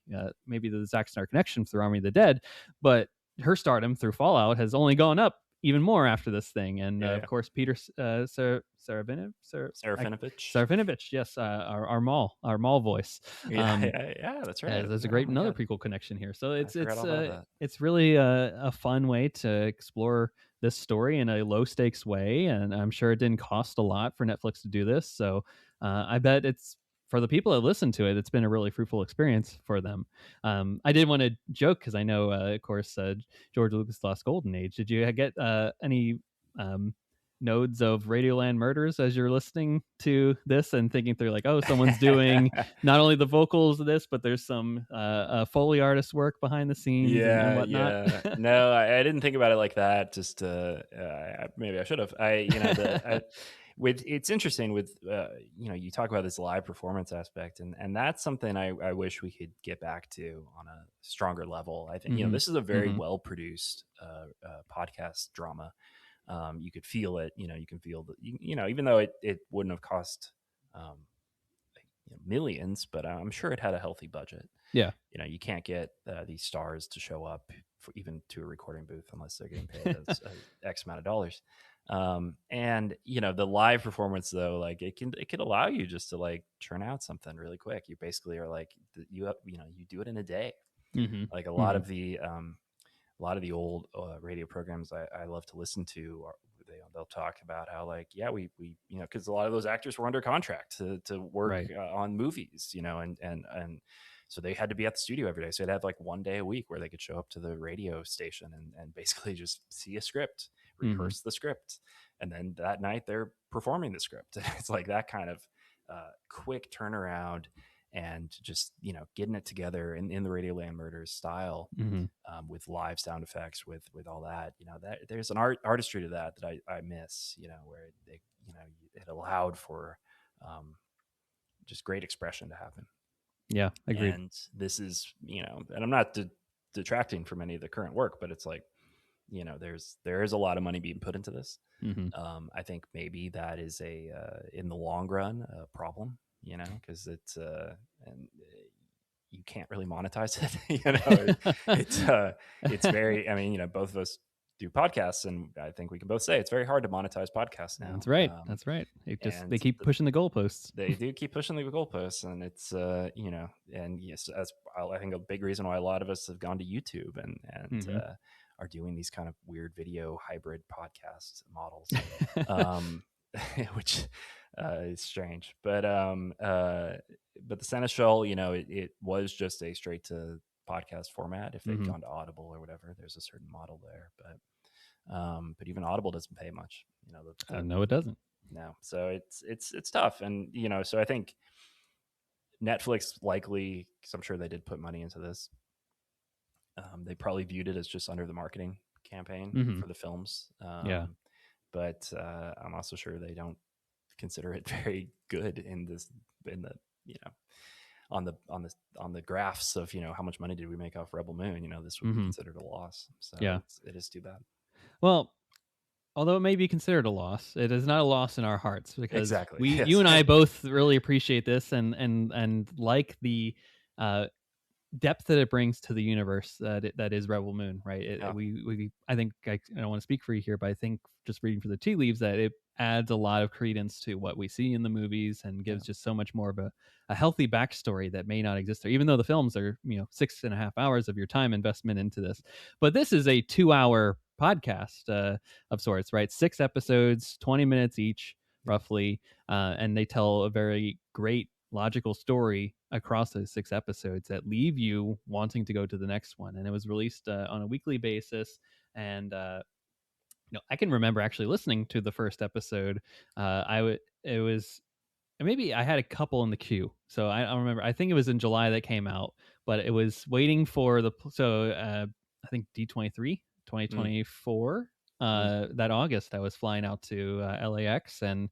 maybe the Zack Snyder connection through Army of the Dead, but her stardom through Fallout has only gone up even more after this thing. And Yeah. of Yeah. course, Peter Serafinowicz, Serafinovich. Serafinovich, yes, our Maul voice. Yeah, yeah, yeah, that's right. There's a Oh great my another God. prequel connection here. So I forgot all about that. it's really a fun way to explore this story in a low stakes way, and I'm sure it didn't cost a lot for Netflix to do this. So I bet it's, for the people that listen to it, it's been a really fruitful experience for them. I did want to joke, because I know, of course, George Lucas' Lost Golden Age. Did you get any nodes of Radioland murders as you're listening to this and thinking through, like, oh, someone's doing not only the vocals of this, but there's some Foley artist work behind the scenes and Yeah, whatnot? yeah. No, I didn't think about it like that. Just maybe I should have. With it's interesting with you talk about this live performance aspect, and that's something I wish we could get back to on a stronger level. I think Hmm. this is a very Hmm. well produced podcast drama. You could feel it. You can feel that. Even though it wouldn't have cost um, millions, but I'm sure it had a healthy budget. Yeah. You can't get these stars to show up for even to a recording booth unless they're getting paid X amount of dollars. And the live performance though, like it can allow you just to like churn out something really quick. You basically are like you do it in a day. Hmm. Like a Hmm. lot of the old radio programs I love to listen to they'll talk about how, like, yeah, we because a lot of those actors were under contract to work Right. on movies, and so they had to be at the studio every day. So they'd have like one day a week where they could show up to the radio station and basically just see a script, Hmm. rehearse the script, and then that night they're performing the script. It's like that kind of quick turnaround and just, getting it together in the Radioland Murders style, with live sound effects, with all that, that there's an artistry to that I miss, where they, it allowed for just great expression to happen. Yeah, agreed. And this is, and I'm not detracting from any of the current work, but it's like, there is a lot of money being put into this. I think maybe that is in the long run, a problem, because it's and you can't really monetize it. It's very, I mean, both of us do podcasts, and I think we can both say it's very hard to monetize podcasts now. That's right. That's right. They keep pushing the goalposts. They do keep pushing the goalposts, and it's and yes, as I think a big reason why a lot of us have gone to YouTube and are doing these kind of weird video hybrid podcast models, which is strange. But the Seneschal, it was just a straight to podcast format. If they'd gone to Audible or whatever, there's a certain model there. But even Audible doesn't pay much. No, it doesn't. No, so it's tough, and so I think Netflix likely, because I'm sure they did put money into this. They probably viewed it as just under the marketing campaign for the films. But I'm also sure they don't consider it very good on the graphs of how much money did we make off Rebel Moon. This would be considered a loss. So it is too bad. Well, although it may be considered a loss, it is not a loss in our hearts, because Yes. you and I both really appreciate this and like the depth that it brings to the universe that is Rebel Moon, right? I think I don't want to speak for you here, but I think just reading for the tea leaves that it adds a lot of credence to what we see in the movies and gives just so much more of a healthy backstory that may not exist there, even though the films are 6.5 hours of your time investment into this. But this is a 2-hour podcast of sorts, right? 6 episodes, 20 minutes each roughly, and they tell a very great logical story across those 6 episodes that leave you wanting to go to the next one. And it was released on a weekly basis, and I can remember actually listening to the first episode. It was, maybe I had a couple in the queue, so I don't remember. I think it was in July that came out, but it was waiting for I think D23 2024 that August. I was flying out to LAX, and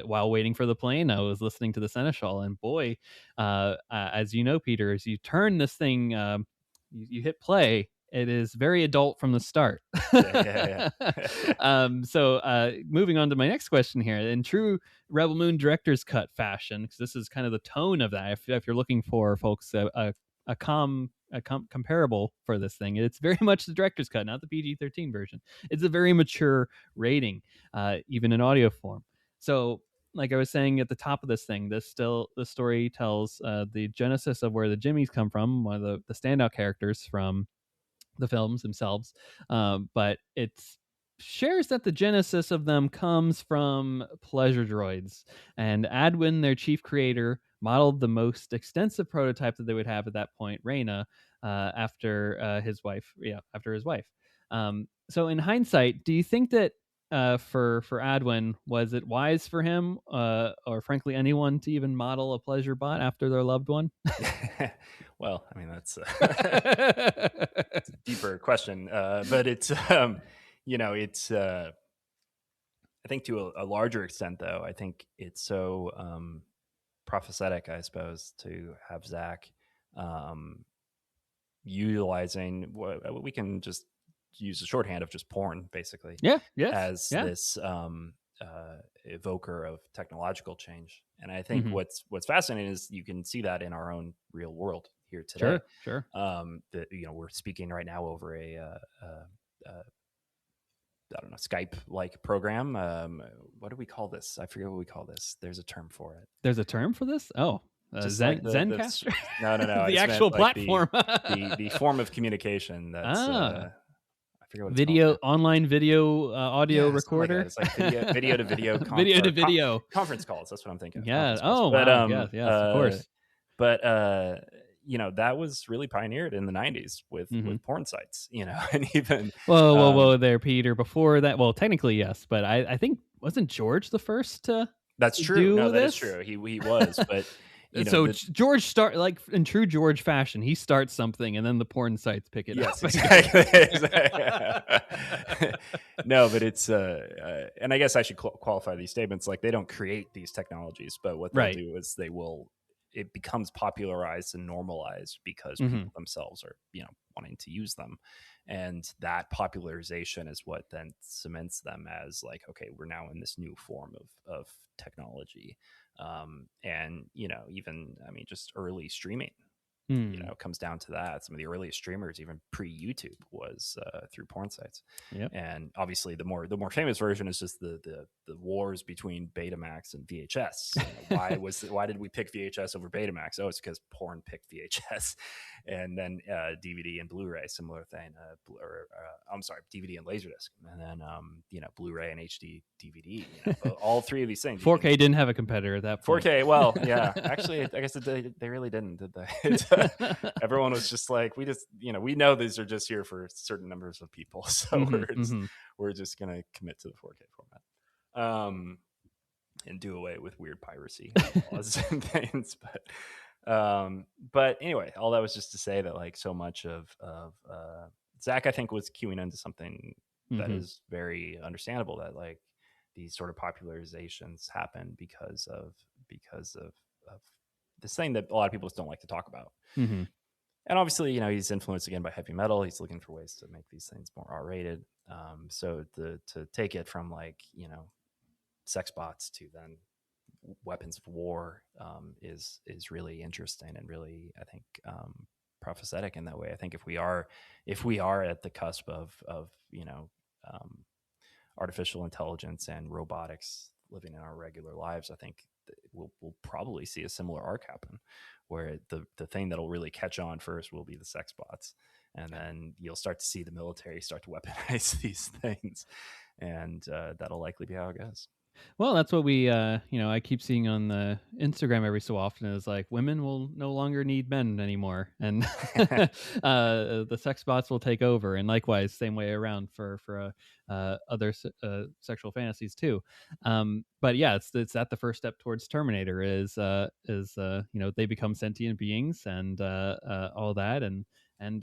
while waiting for the plane, I was listening to the Seneschal, and boy, as you know, Peter, as you turn this thing, you hit play, it is very adult from the start. So moving on to my next question here, in true Rebel Moon director's cut fashion, because this is kind of the tone of that. If you're looking for, folks, a comparable for this thing, it's very much the director's cut, not the PG-13 version. It's a very mature rating, even in audio form. So, like I was saying at the top of this thing, the story tells the genesis of where the Jimmies come from, one of the standout characters from the films themselves, but it shares that the genesis of them comes from pleasure droids, and Adwin, their chief creator, modeled the most extensive prototype that they would have at that point, Reyna, after his wife. So in hindsight, do you think that for Adwin, was it wise for him, or frankly anyone, to even model a pleasure bot after their loved one? Well, I mean, that's it's a deeper question, but it's it's I think to a larger extent, though, I think it's so prophetic, I suppose, to have Zack utilizing what we can just use a shorthand of just porn, basically, this evoker of technological change. And I think what's fascinating is you can see that in our own real world here today. Sure. That we're speaking right now over a I don't know, Skype like program. What do we call this? I forget what we call this. There's a term for it. There's a term for this? Oh, Zencaster? No. The actual platform. the form of communication. That's I forget what it's video, online video, audio recorder. It's like video to video. Video to video. Conference calls. That's what I'm thinking of. Yeah. Oh, but, wow. Yes, of course. But that was really pioneered in the 90s with porn sites, and even whoa there, Peter. Before that, well, technically yes, but I think, wasn't George the first to That's true. do No, that is this. true. He was, but So George start like in true George fashion. He starts something, and then the porn sites pick it yes, up. exactly. No, but it's and I guess I should qualify these statements. Like, they don't create these technologies, but what they'll Right. do is it becomes popularized and normalized because Mhm. people themselves are wanting to use them, and that popularization is what then cements them as like, okay, we're now in this new form of technology. And even, I mean, just early streaming, it comes down to that. Some of the earliest streamers, even pre-YouTube, was through porn sites. Yep. And obviously the more famous version is just the wars between Betamax and VHS. Why did we pick VHS over Betamax? Oh, it's because porn picked VHS. And then DVD and Blu-ray, similar thing. I'm sorry, DVD and Laserdisc, and then Blu-ray and HD DVD. All three of these things. 4K didn't have a competitor at that point. 4K, well, yeah. Actually, I guess they really didn't, did they? Everyone was just like, we know these are just here for certain numbers of people, so we're just gonna commit to the 4K format, and do away with weird piracy laws and things. But anyway, all that was just to say that, like, so much of Zack, I think, was queuing into something that is very understandable, that like these sort of popularizations happen because of this thing that a lot of people just don't like to talk about. And obviously, he's influenced again by heavy metal. He's looking for ways to make these things more R-rated. So to take it from like sex bots to then weapons of war is really interesting, and really, I think, prophetic in that way. I think if we are at the cusp of artificial intelligence and robotics living in our regular lives, I think we'll probably see a similar arc happen, where the thing that'll really catch on first will be the sex bots, and then you'll start to see the military start to weaponize these things, and that'll likely be how it goes. Well, that's what we, I keep seeing on the Instagram every so often, is like, women will no longer need men anymore, and the sex bots will take over, and likewise, same way around for other sexual fantasies too. But yeah, it's at the first step towards Terminator is they become sentient beings, and all that, and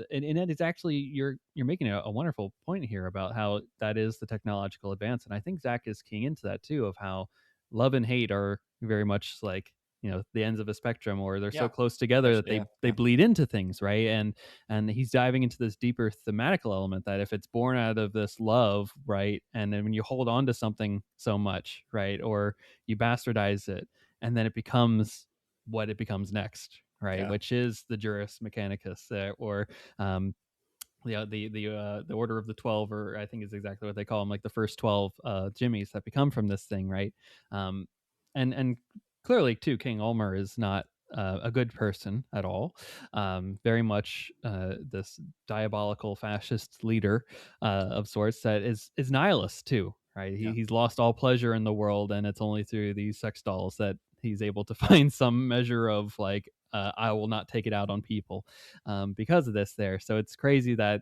it is actually, you're making a wonderful point here about how that is the technological advance, and I think Zack is keying into that too, of how love and hate are very much like the ends of a spectrum, or they're so close together that they bleed into things, right? And he's diving into this deeper thematical element, that if it's born out of this love, right, and then when you hold on to something so much, right, or you bastardize it, and then it becomes what it becomes next, right? Which is the Juris Mechanicus, or the Order of the 12, or I think is exactly what they call them, like the first 12 Jimmies that become from this thing, right? And clearly too, King Ulmer is not a good person at all. Very much this diabolical fascist leader of sorts that is nihilist too, right? He's lost all pleasure in the world, and it's only through these sex dolls that he's able to find some measure of like, I will not take it out on people because of this there. So it's crazy that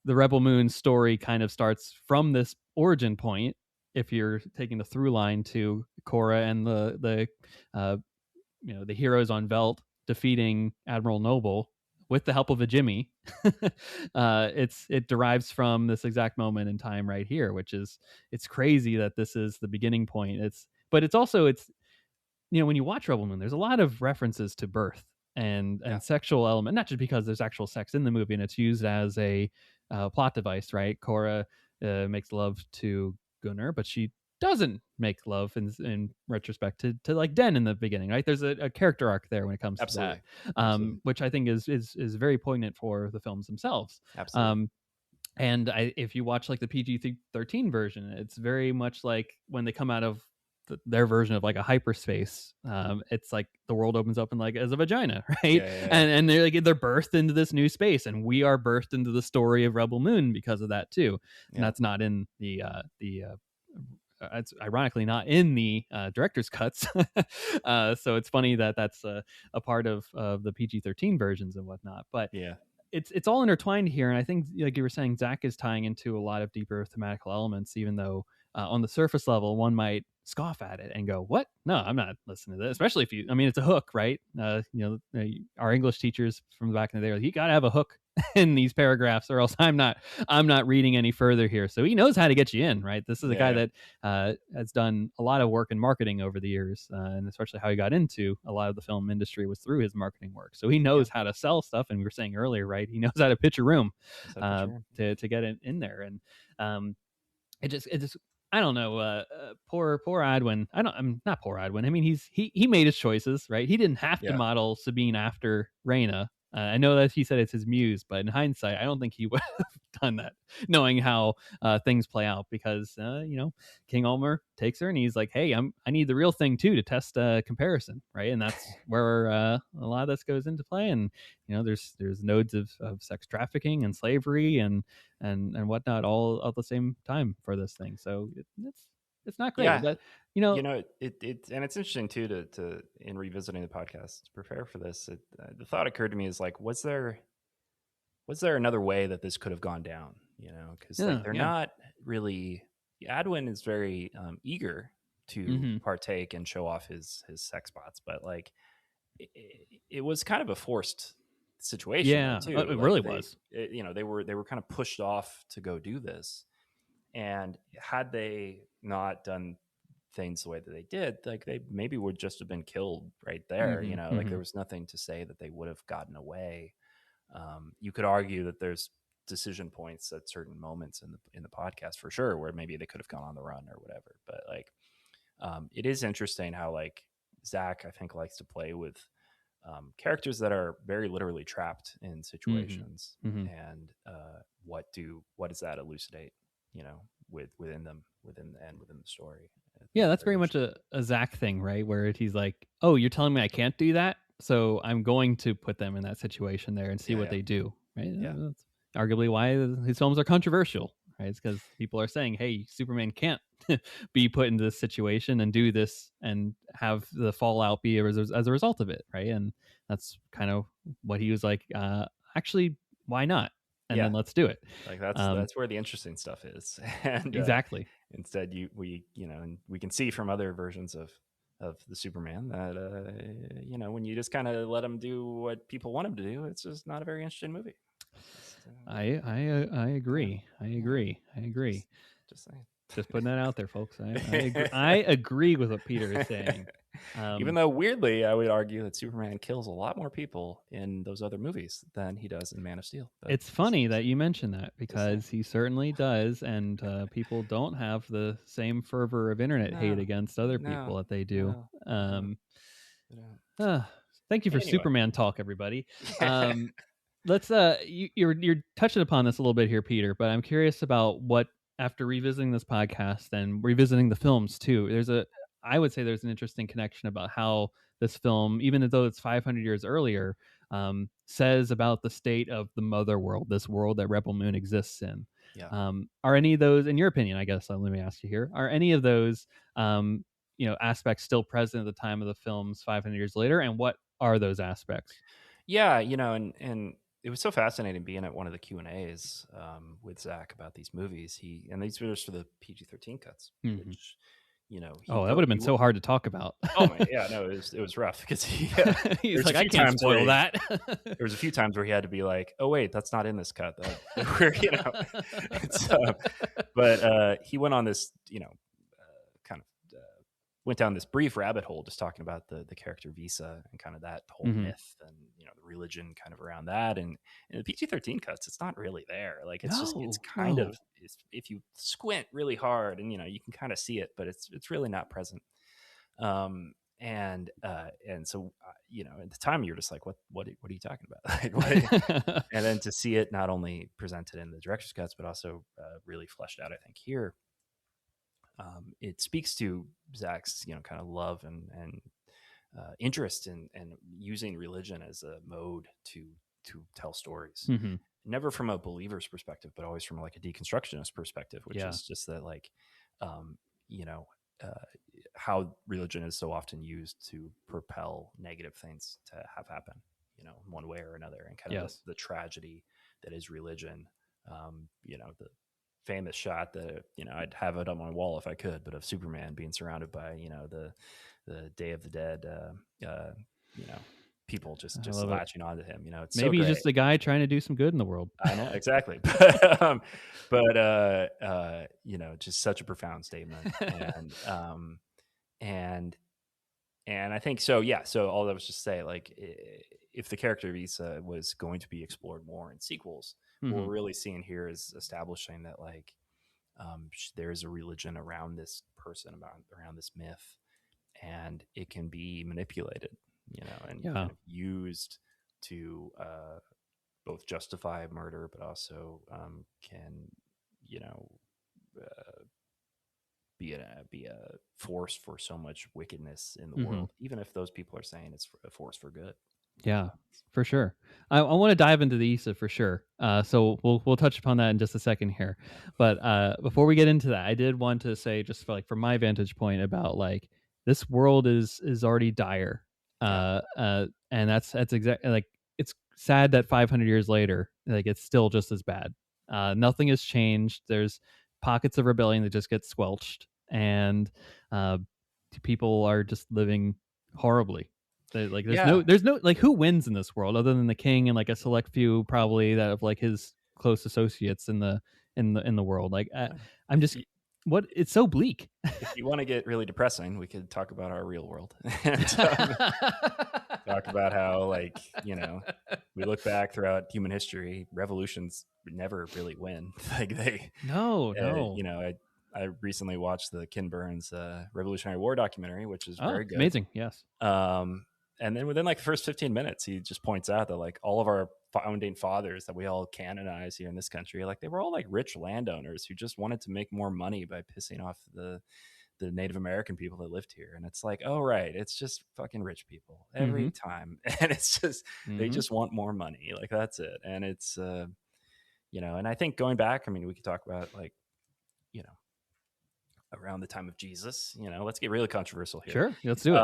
the Rebel Moon story kind of starts from this origin point, if you're taking the through line to Korra and the heroes on Velt defeating Admiral Noble with the help of a Jimmy. It derives from this exact moment in time right here, which is, it's crazy that this is the beginning point. But it's also, when you watch Rebel Moon, there's a lot of references to birth and sexual element, not just because there's actual sex in the movie and it's used as a plot device, right? Korra makes love to Gunnar, but she doesn't make love in retrospect to like Den in the beginning, right? There's a character arc there when it comes to that, which I think is very poignant for the films themselves. Absolutely. And if you watch like the PG-13 version, it's very much like when they come out of their version of like a hyperspace, it's like the world opens up and like as a vagina, right? And they're birthed into this new space, and we are birthed into the story of Rebel Moon because of that too. And that's not in the it's ironically not in the director's cuts. So it's funny that that's a part of the PG-13 versions and whatnot, but it's all intertwined here. And I think, like you were saying, Zack is tying into a lot of deeper thematical elements, even though on the surface level, one might scoff at it and go, "What? No, I'm not listening to this." Especially if you, I mean, it's a hook, right? Our English teachers from back in the day, were like, you got to have a hook in these paragraphs, or else I'm not reading any further here. So he knows how to get you in, right? This is a guy Yeah. that has done a lot of work in marketing over the years, and especially how he got into a lot of the film industry was through his marketing work. So he knows how to sell stuff, and we were saying earlier, right? He knows how to pitch a room to get in there, and it just I don't know. Poor Adwin. I'm not poor Adwin. I mean, he made his choices, right? He didn't have to Yeah. model Sabine after Raina. I know that he said it's his muse, but in hindsight, I don't think he would have done that, knowing how things play out. Because King Ulmer takes her, and he's like, "Hey, I need the real thing too to test comparison, right?" And that's where a lot of this goes into play. And there's nodes of sex trafficking and slavery and whatnot all at the same time for this thing. So it's not great, Yeah. but It and it's interesting too to in revisiting the podcast to prepare for this. The thought occurred to me is like, was there another way that this could have gone down? Because like they're yeah. not really. Adwin is very eager to partake and show off his sex spots, but like it was kind of a forced situation Yeah, there too. it Like really was. they were kind of pushed off to go do this, and had they not done things the way that they did, like they maybe would just have been killed right there. Like there was nothing to say that they would have gotten away. You could argue that there's decision points at certain moments in the podcast for sure where maybe they could have gone on the run or whatever. But like, it is interesting how like Zack, I think, likes to play with characters that are very literally trapped in situations, and what does that elucidate? Within them, within the story. Yeah, that's very much a Zach thing, right? Where he's like, "Oh, you're telling me I can't do that, so I'm going to put them in that situation there and see what they do." Right? Yeah. That's arguably why his films are controversial, right? It's because people are saying, "Hey, Superman can't be put into this situation and do this and have the fallout be as a result of it," right? And that's kind of what he was like. Actually, why not? And then let's do it. Like that's where the interesting stuff is. And exactly. instead and we can see from other versions of the Superman that when you just kind of let him do what people want him to do, it's just not a very interesting movie. I agree. I agree. Just saying. Just putting that out there, folks. I agree with what Peter is saying. Even though weirdly, I would argue that Superman kills a lot more people in those other movies than he does in Man of Steel. But it's funny that you mention that, because he certainly does, and people don't have the same fervor of internet hate against other people that they do. Thank you for Superman talk, everybody. Let's you're touching upon this a little bit here, Peter, but I'm curious about what, after revisiting this podcast and revisiting the films too, I would say there's an interesting connection about how this film, even though it's 500 years earlier, says about the state of the mother world, this world that Rebel Moon exists in. Yeah. Are any of those, in your opinion, I guess, let me ask you here, are any of those aspects still present at the time of the films 500 years later, and what are those aspects? Yeah, and it was so fascinating being at one of the Q&As with Zack about these movies. These were just for the PG-13 cuts, which that would have been so hard to talk about. Oh my, yeah, no, it was rough because he's like, I can't spoil that. There was a few times where he had to be like, oh wait, that's not in this cut. But he went on this, kind of went down this brief rabbit hole just talking about the character Visa and kind of that whole myth and the religion kind of around that, and in the PG-13 cuts, it's not really there. Like it's kind of, if you squint really hard and you can kind of see it, but it's really not present. And so at the time you're just like, what are you talking about? And then to see it not only presented in the director's cuts but also really fleshed out, I think here, it speaks to Zack's kind of love and interest in using religion as a mode to tell stories. Never from a believer's perspective, but always from like a deconstructionist perspective, which is just that like how religion is so often used to propel negative things to have happen, one way or another, and kind of the tragedy that is religion. The famous shot that I'd have it on my wall if I could, but of Superman being surrounded by the Day of the Dead, people I just love it. latching onto him. It's so Maybe he's great. just a guy trying to do some good in the world. I know exactly, just such a profound statement, and I think so. Yeah. So all that was just say, like, if the character of Issa was going to be explored more in sequels, what we're really seeing here is establishing that, like, there is a religion around this person, around this myth, and it can be manipulated, and kind of used to both justify murder, but also can, uh, be a force for so much wickedness in the world, even if those people are saying it's a force for good. Yeah, for sure. I want to dive into the Issa for sure. So we'll touch upon that in just a second here. But before we get into that, I did want to say, just from my vantage point, about like this world is already dire. And that's exactly like, it's sad that 500 years later, like it's still just as bad. Nothing has changed. There's pockets of rebellion that just get squelched, and uh, people are just living horribly. Like Yeah. there's no like, who wins in this world other than the king and like a select few probably that of like his close associates in the world. Like I'm just, what, it's so bleak. If you want to get really depressing, we could talk about our real world and talk about how, like, we look back throughout human history, revolutions never really win. Like No. I recently watched the Ken Burns Revolutionary War documentary, which is very good. Amazing. Yes. And then within like the first 15 minutes, he just points out that, like, all of our founding fathers that we all canonize here in this country, like, they were all like rich landowners who just wanted to make more money by pissing off the Native American people that lived here. And it's like, oh, right, it's just fucking rich people every time. And it's just, they just want more money. Like, that's it. And it's, and I think going back, I mean, we could talk about, like, around the time of Jesus, let's get really controversial here. Sure, let's do it.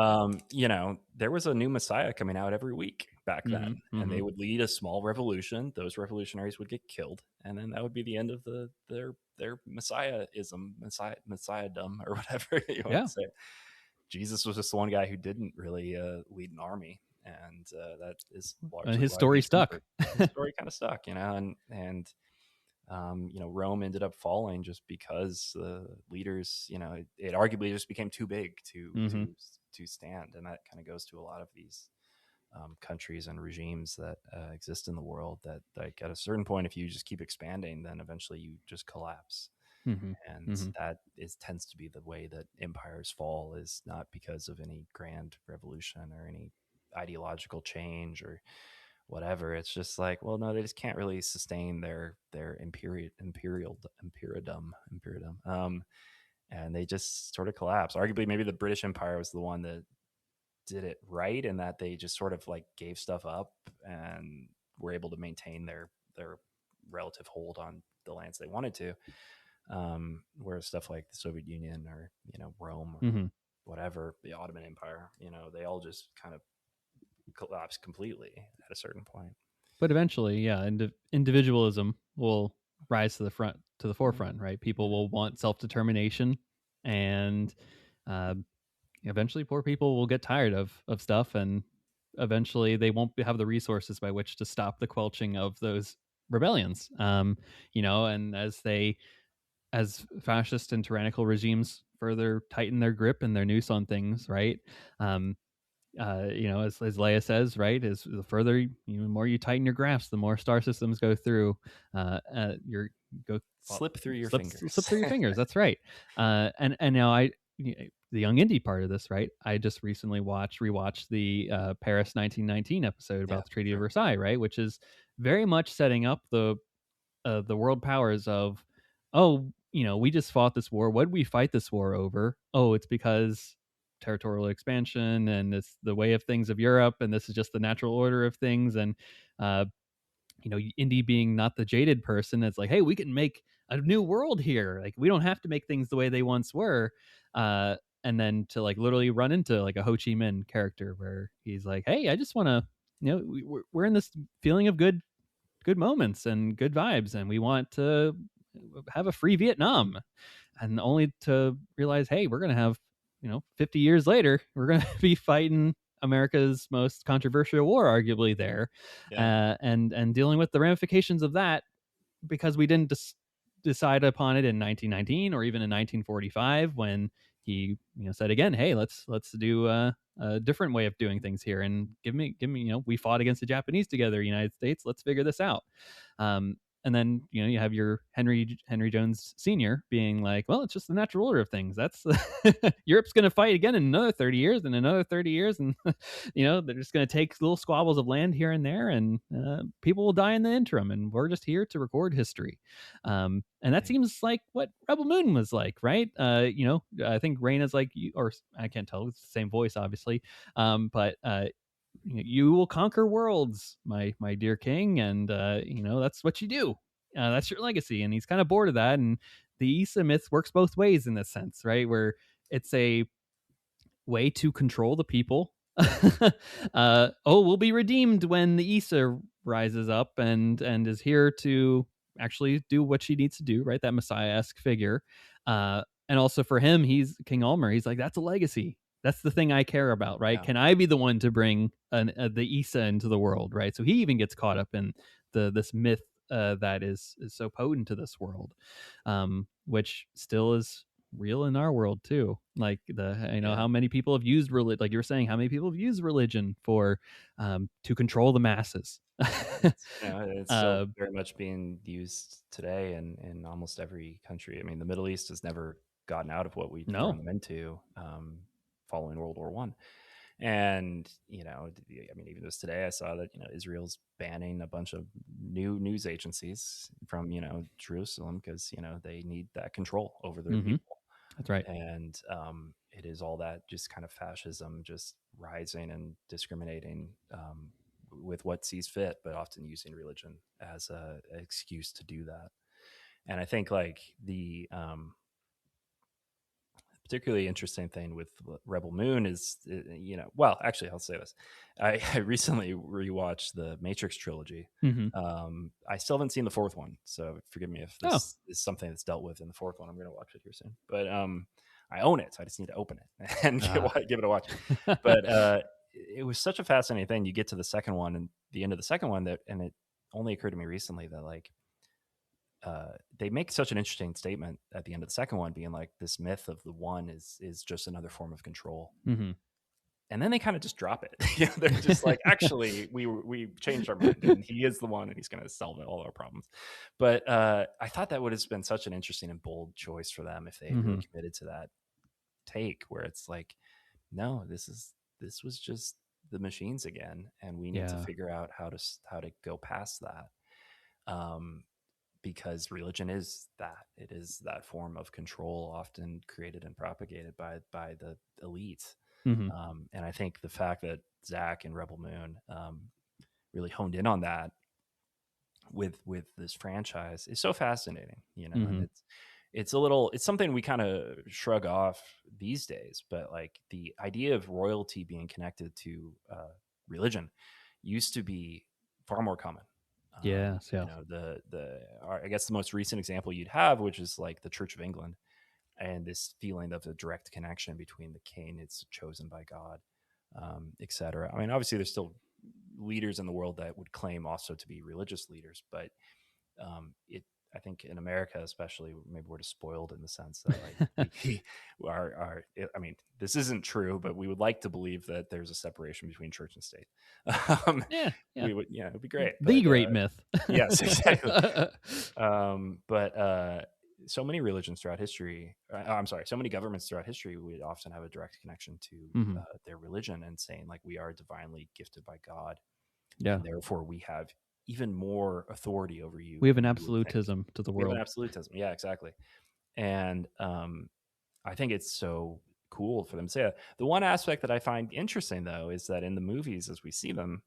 There was a new Messiah coming out every week back then, and they would lead a small revolution. Those revolutionaries would get killed, and then that would be the end of their messiahism, messiahdom, or whatever you want to say. Jesus was just the one guy who didn't really lead an army, and that is largely his story stuck. His story kind of stuck, and Rome ended up falling just because the leaders, it arguably just became too big to stand. And that kind of goes to a lot of these countries and regimes that exist in the world, that, like, at a certain point, if you just keep expanding, then eventually you just collapse. And that tends to be the way that empires fall, is not because of any grand revolution or any ideological change or whatever. It's just like, well, no, they just can't really sustain their imperialdom, and they just sort of collapse. Arguably, maybe the British Empire was the one that did it right, in that they just sort of like gave stuff up and were able to maintain their relative hold on the lands they wanted to. Whereas stuff like the Soviet Union, or Rome, or whatever, the Ottoman Empire, they all just kind of collapse completely at a certain point. But eventually, yeah, individualism will rise to the forefront, right? People will want self-determination, and eventually poor people will get tired of stuff, and eventually they won't have the resources by which to stop the quelching of those rebellions. And as fascist and tyrannical regimes further tighten their grip and their noose on things, right? As Leia says, right, is the further, the more you tighten your grasp, the more star systems go through. Slip through your fingers. Slip through your fingers. That's right. And now the Young Indy part of this, right? I just recently rewatched the Paris 1919 episode about the Treaty of Versailles, right, which is very much setting up the world powers of, we just fought this war. What did we fight this war over? Oh, it's because territorial expansion, and it's the way of things of Europe, and this is just the natural order of things. And Indy, being not the jaded person, it's like, hey, we can make a new world here. Like, we don't have to make things the way they once were. And then to like literally run into like a Ho Chi Minh character, where he's like, hey, I just want to, we're in this feeling of good moments and good vibes, and we want to have a free Vietnam, and only to realize, hey, we're going to have, 50 years later, we're going to be fighting America's most controversial war, arguably there, Yeah. and dealing with the ramifications of that because we didn't decide upon it in 1919 or even in 1945 when he said again, hey, let's do a different way of doing things here, and give me we fought against the Japanese together, United States, let's figure this out. And then you have your Henry Jones Sr. being like, well, it's just the natural order of things. That's Europe's going to fight again in another 30 years and another 30 years, and they're just going to take little squabbles of land here and there, and people will die in the interim, and we're just here to record history. And that seems like what Rebel Moon was like, right? I think Raina's like, or I can't tell, it's the same voice, obviously, but you will conquer worlds, my dear king, and that's what you do. That's your legacy. And he's kind of bored of that. And the Issa myth works both ways in this sense, right? Where it's a way to control the people. We'll be redeemed when the Issa rises up and is here to actually do what she needs to do, right? That Messiah-esque figure. And also for him, he's King Ulmer. He's like, that's a legacy. That's the thing I care about, right? Yeah. Can I be the one to bring the Issa into the world, right? So he even gets caught up in this myth that is so potent to this world, which still is real in our world too. Like how many people have used religion, like you were saying, how many people have used religion for to control the masses. It's still very much being used today in almost every country. I mean, the Middle East has never gotten out of what we thrown them into following World War I. And I mean, even just today, I saw that Israel's banning a bunch of new news agencies from Jerusalem because they need that control over their people. That's right. And it is all that just kind of fascism just rising and discriminating with what sees fit, but often using religion as an excuse to do that. And I think like the particularly interesting thing with Rebel Moon is, well, actually, I'll say this. I recently rewatched the Matrix trilogy. I still haven't seen the fourth one, so forgive me if this is something that's dealt with in the fourth one. I'm going to watch it here soon. But I own it, so I just need to open it and give it a watch. But it was such a fascinating thing. You get to the second one and the end of the second one, and it only occurred to me recently that like, they make such an interesting statement at the end of the second one, being like, this myth of the one is just another form of control. And then they kind of just drop it. They're just like, actually, we changed our mind, and he is the one, and he's going to solve all our problems. But I thought that would have been such an interesting and bold choice for them if they had really committed to that take, where it's like, no, this was just the machines again, and we need to figure out how to go past that. Because religion is that. It is that form of control often created and propagated by the elite. And I think the fact that Zack and Rebel Moon really honed in on that with this franchise is so fascinating, and it's something we kind of shrug off these days, but like the idea of royalty being connected to religion used to be far more common. I guess the most recent example you'd have, which is like the Church of England, and this feeling of a direct connection between the king, it's chosen by God, etc. I mean, obviously, there's still leaders in the world that would claim also to be religious leaders, but I think in America, especially, maybe we're just spoiled in the sense that like I mean, this isn't true, but we would like to believe that there's a separation between church and state. We would, it'd be great. The great myth. Yes, exactly. But so many religions throughout history, so many governments throughout history would often have a direct connection to their religion and saying like, we are divinely gifted by God. And therefore we have even more authority over you. We have an absolutism to the world. We have an absolutism. Yeah, exactly. And I think it's so cool for them to say that. The one aspect that I find interesting, though, is that in the movies, as we see them,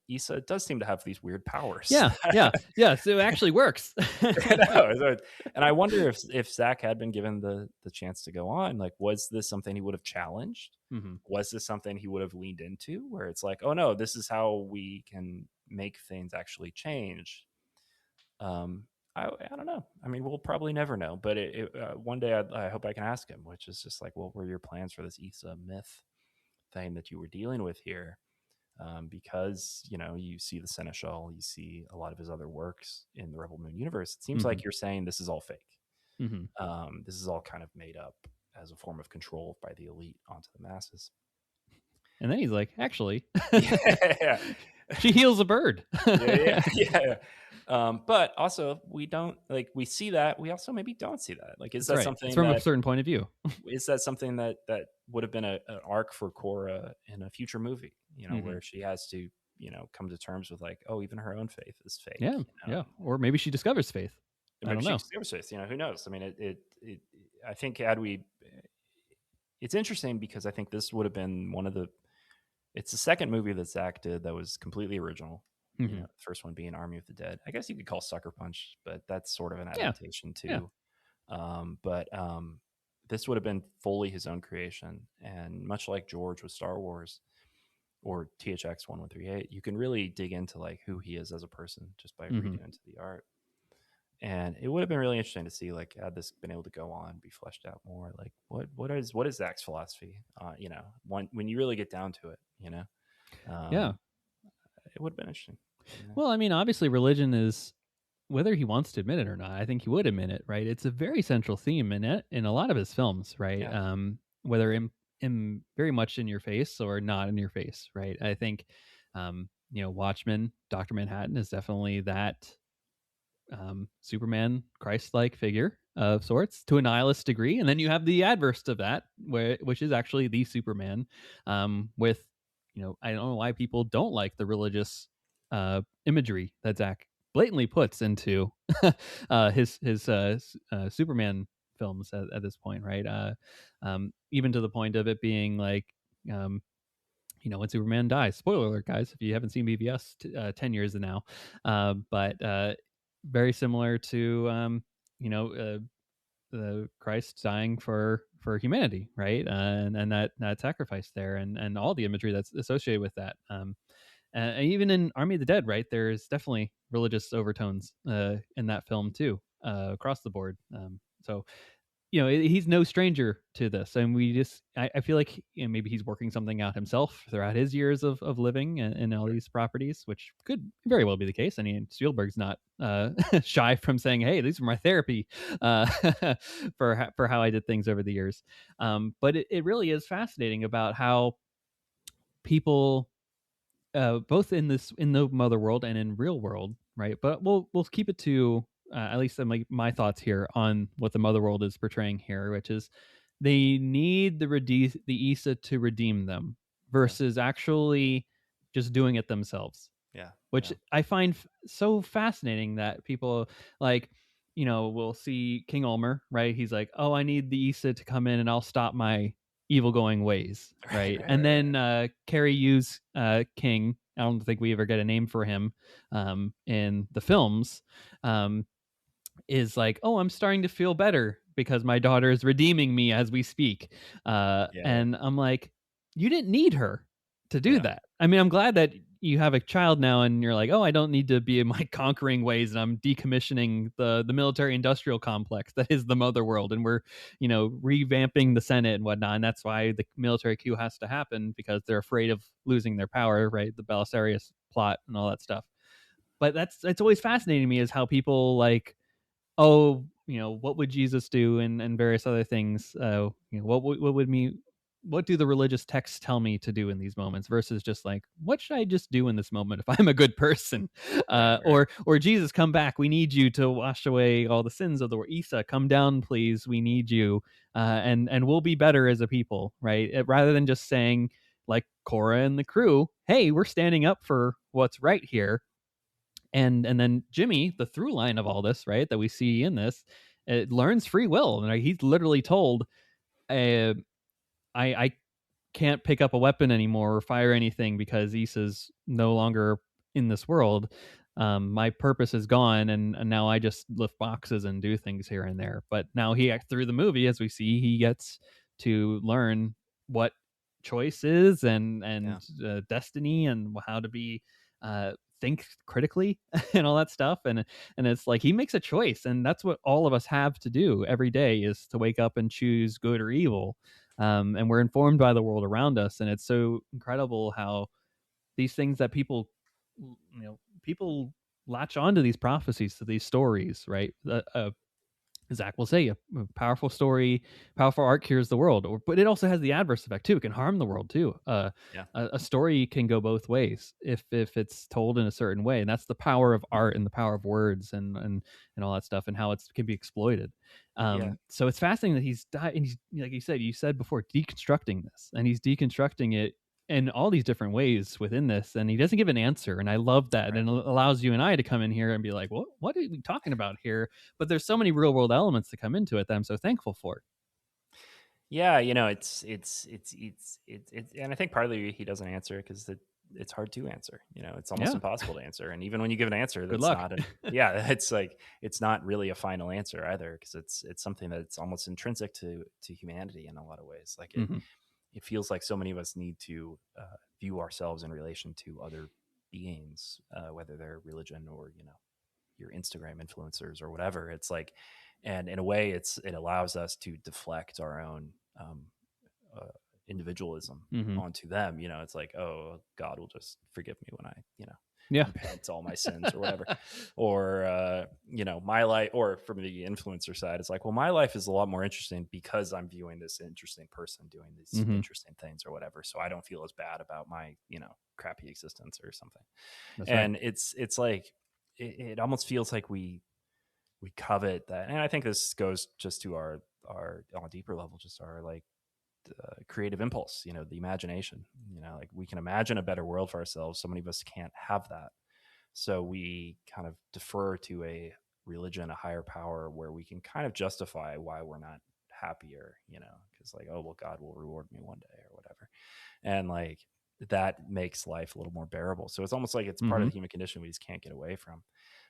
Issa does seem to have these weird powers. So it actually works. And I wonder if Zack had been given the chance to go on, like, was this something he would have challenged? Was this something he would have leaned into, where it's like, oh no, this is how we can make things actually change? I don't know. I mean, we'll probably never know, but one day I hope I can ask him, which is just like, what were your plans for this Issa myth thing that you were dealing with here? Because you see the Seneschal, you see a lot of his other works in the Rebel Moon universe. It seems Mhm. like you're saying this is all fake. Mhm. This is all kind of made up as a form of control by the elite onto the masses. And then he's like, actually, Yeah, she heals a bird. yeah, yeah. But also, we don't like we see that. We also maybe don't see that. Like, is That's that right. It's something from a that certain point of view. that would have been an arc for Cora in a future movie? Mhm. Where she has to come to terms with like, oh, even her own faith is fake. Yeah, yeah. Or maybe she discovers faith. I Maybe don't she know. discovers faith. Who knows? I mean, I think had we, it's interesting because I think this would have been one of the. It's the second movie that Zack did that was completely original. Mhm. The first one being Army of the Dead. I guess you could call Sucker Punch, but that's sort of an Yeah, adaptation yeah. too. But this would have been fully his own creation, and much like George with Star Wars or THX 1138, you can really dig into like who he is as a person just by Mhm. reading into the art. And it would have been really interesting to see like had this been able to go on, be fleshed out more. Like what is Zach's philosophy? When you really get down to it, Yeah. it would have been interesting. Well, I mean, obviously, religion is, whether he wants to admit it or not, I think he would admit it, right? It's a very central theme in it in a lot of his films, right? Yeah. Whether in very much in your face or not in your face, right? I think, Watchmen, Doctor Manhattan is definitely that Superman Christ-like figure of sorts to a nihilist degree, and then you have the adverse of that, which is actually the Superman, with I don't know why people don't like the religious imagery that Zach blatantly puts into his Superman films at this point, right? Even to the point of it being like. When Superman dies. Spoiler alert, guys, if you haven't seen BVS 10 years now. But very similar to, the Christ dying for humanity, right? And that sacrifice there, and all the imagery that's associated with that. And even in Army of the Dead, right? There's definitely religious overtones in that film too, across the board. So he's no stranger to this, and I feel like maybe he's working something out himself throughout his years of living in all these properties, which could very well be the case. I mean, Spielberg's not shy from saying, hey, these are my therapy uh, for how I did things over the years. But it really is fascinating about how people, both in the mother world and in real world, right? But we'll keep it to at least my thoughts here on what the mother world is portraying here, which is they need the Issa to redeem them versus actually just doing it themselves, Yeah. which Yeah. I find so fascinating that people like, will see King Ulmer, right? He's like, oh, I need the Issa to come in and I'll stop my evil going ways, right? And then Carrie Yu's King, I don't think we ever get a name for him in the films, is like, oh, I'm starting to feel better because my daughter is redeeming me as we speak. Yeah. And I'm like, you didn't need her to do Yeah. that. I mean, I'm glad that you have a child now and you're like, oh, I don't need to be in my conquering ways, and I'm decommissioning the military industrial complex that is the mother world, and we're revamping the Senate and whatnot, and that's why the military coup has to happen, because they're afraid of losing their power, right? The Belisarius plot and all that stuff. But it's always fascinating to me is how people like, oh, what would Jesus do, and various other things. What do the religious texts tell me to do in these moments, versus just like, what should I just do in this moment if I'm a good person? Right. Or Jesus, come back, we need you to wash away all the sins of the world. Isa, come down, please, we need you, and we'll be better as a people, right? Rather than just saying, like Cora and the crew, hey, we're standing up for what's right here. And then Jimmy, the through line of all this, right, that we see in this, it learns free will, and he's literally told, I can't pick up a weapon anymore or fire anything because Issa's no longer in this world. My purpose is gone, and now I just lift boxes and do things here and there. But now through the movie, as we see, he gets to learn what choice is, and Yeah. destiny, and how to be think critically and all that stuff. And it's like he makes a choice, and that's what all of us have to do every day, is to wake up and choose good or evil. And we're informed by the world around us, and it's so incredible how these things that people latch onto these prophecies, to these stories, right? Zach will say a powerful story, powerful art cures the world, but it also has the adverse effect too. It can harm the world too. Yeah. A story can go both ways if it's told in a certain way, and that's the power of art and the power of words and all that stuff, and how it can be exploited. Yeah. So it's fascinating that he's like you said before, deconstructing this, and he's deconstructing it in all these different ways within this, and he doesn't give an answer, and I love that. Right. And it allows you and I to come in here and be like, what are we talking about here? But there's so many real world elements that come into it that I'm so thankful for. Yeah, and I think partly he doesn't answer it because it's hard to answer. It's almost Yeah. impossible to answer. And even when you give an answer, Good that's luck. not yeah, it's like it's not really a final answer either, because it's something that's almost intrinsic to humanity in a lot of ways. Like Mhm. it feels like so many of us need to view ourselves in relation to other beings, whether they're religion or your Instagram influencers or whatever. It's like, and in a way, it allows us to deflect our own uh, individualism Mhm. onto them. It's like, oh, God will just forgive me when I Yeah. repent all my sins or whatever. Or my life, or from the influencer side, it's like, well, my life is a lot more interesting because I'm viewing this interesting person doing these Mhm. interesting things or whatever, so I don't feel as bad about my crappy existence or something. That's And right. it's like it almost feels like we covet that. And I think this goes just to our on a deeper level, just our like creative impulse, the imagination. Like we can imagine a better world for ourselves. So many of us can't have that, so we kind of defer to a religion, a higher power, where we can kind of justify why we're not happier, because like, oh well, God will reward me one day or whatever. And like that makes life a little more bearable. So it's almost like it's part of Mhm. the human condition we just can't get away from.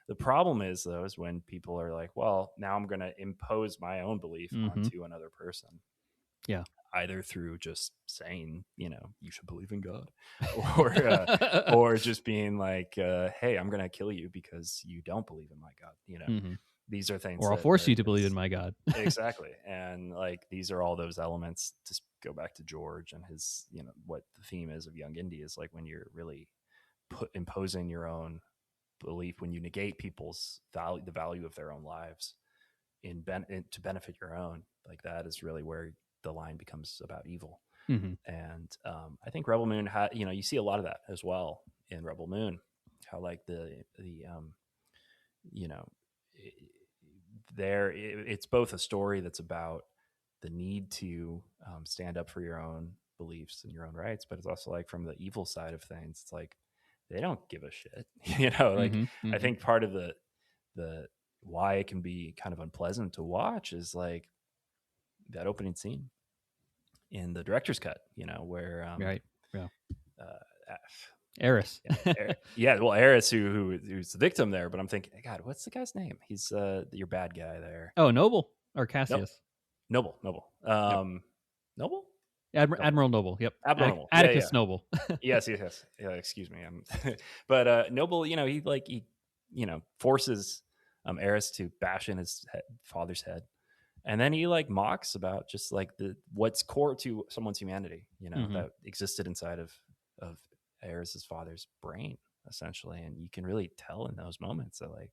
The problem is, though, is when people are like, well, now I'm going to impose my own belief Mhm. onto another person, Yeah. either through just saying, you should believe in God, or just being like, hey, I'm going to kill you because you don't believe in my God. Mhm. These are things Or I'll that force are you to believe in my God. exactly. And like, these are all those elements. To go back to George and his, what the theme is of Young Indy is like, when you're really imposing your own belief, when you negate people's value, the value of their own lives to benefit your own, like that is really where the line becomes about evil. Mhm. And I think Rebel Moon you see a lot of that as well in Rebel Moon, how like you know it's both a story that's about the need to stand up for your own beliefs and your own rights, but it's also like, from the evil side of things, it's like they don't give a shit. Like Mhm. I Mhm. think part of the why it can be kind of unpleasant to watch is like that opening scene in the director's cut, where Right. Yeah. uh, Eris. yeah, well, Eris, who's the victim there, but I'm thinking, God, what's the guy's name? He's your bad guy there. Oh, Noble or Nope, Cassius. Noble, Yep. Noble, Noble, Admiral Noble. Yep. Admiral Noble. Yeah, yeah, Atticus Noble. yes. Yeah, excuse me. But Noble, he forces Eris to bash in his father's head, and then he like mocks about just like what's core to someone's humanity, Mhm. that existed inside of Eris's father's brain, essentially. And you can really tell in those moments that like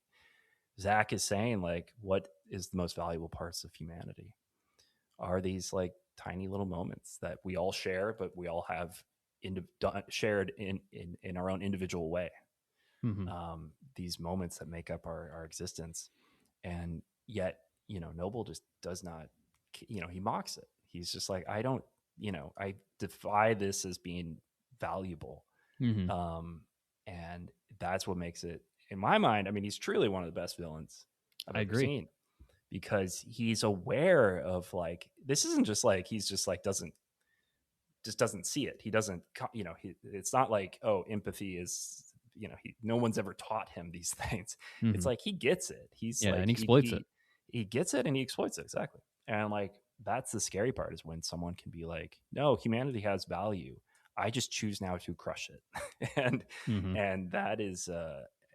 Zack is saying, like, what is the most valuable parts of humanity are these like tiny little moments that we all share, but we all have shared in our own individual way. Mhm. These moments that make up our existence. And yet, Noble just does not, he mocks it. He's just like, I don't, I defy this as being valuable. Mhm. Um, and that's what makes it, in my mind, I mean, he's truly one of the best villains I've I ever agree. seen, because he's aware of like, this isn't just like, he's just like, doesn't see it. He doesn't, it's not like, oh, empathy is, no one's ever taught him these things. It's Mhm. like, he gets it. He's Yeah, like, and he exploits it. he gets it and he exploits it. Exactly. And like, that's the scary part, is when someone can be like, no, humanity has value. I just choose now to crush it, Hmm. and that is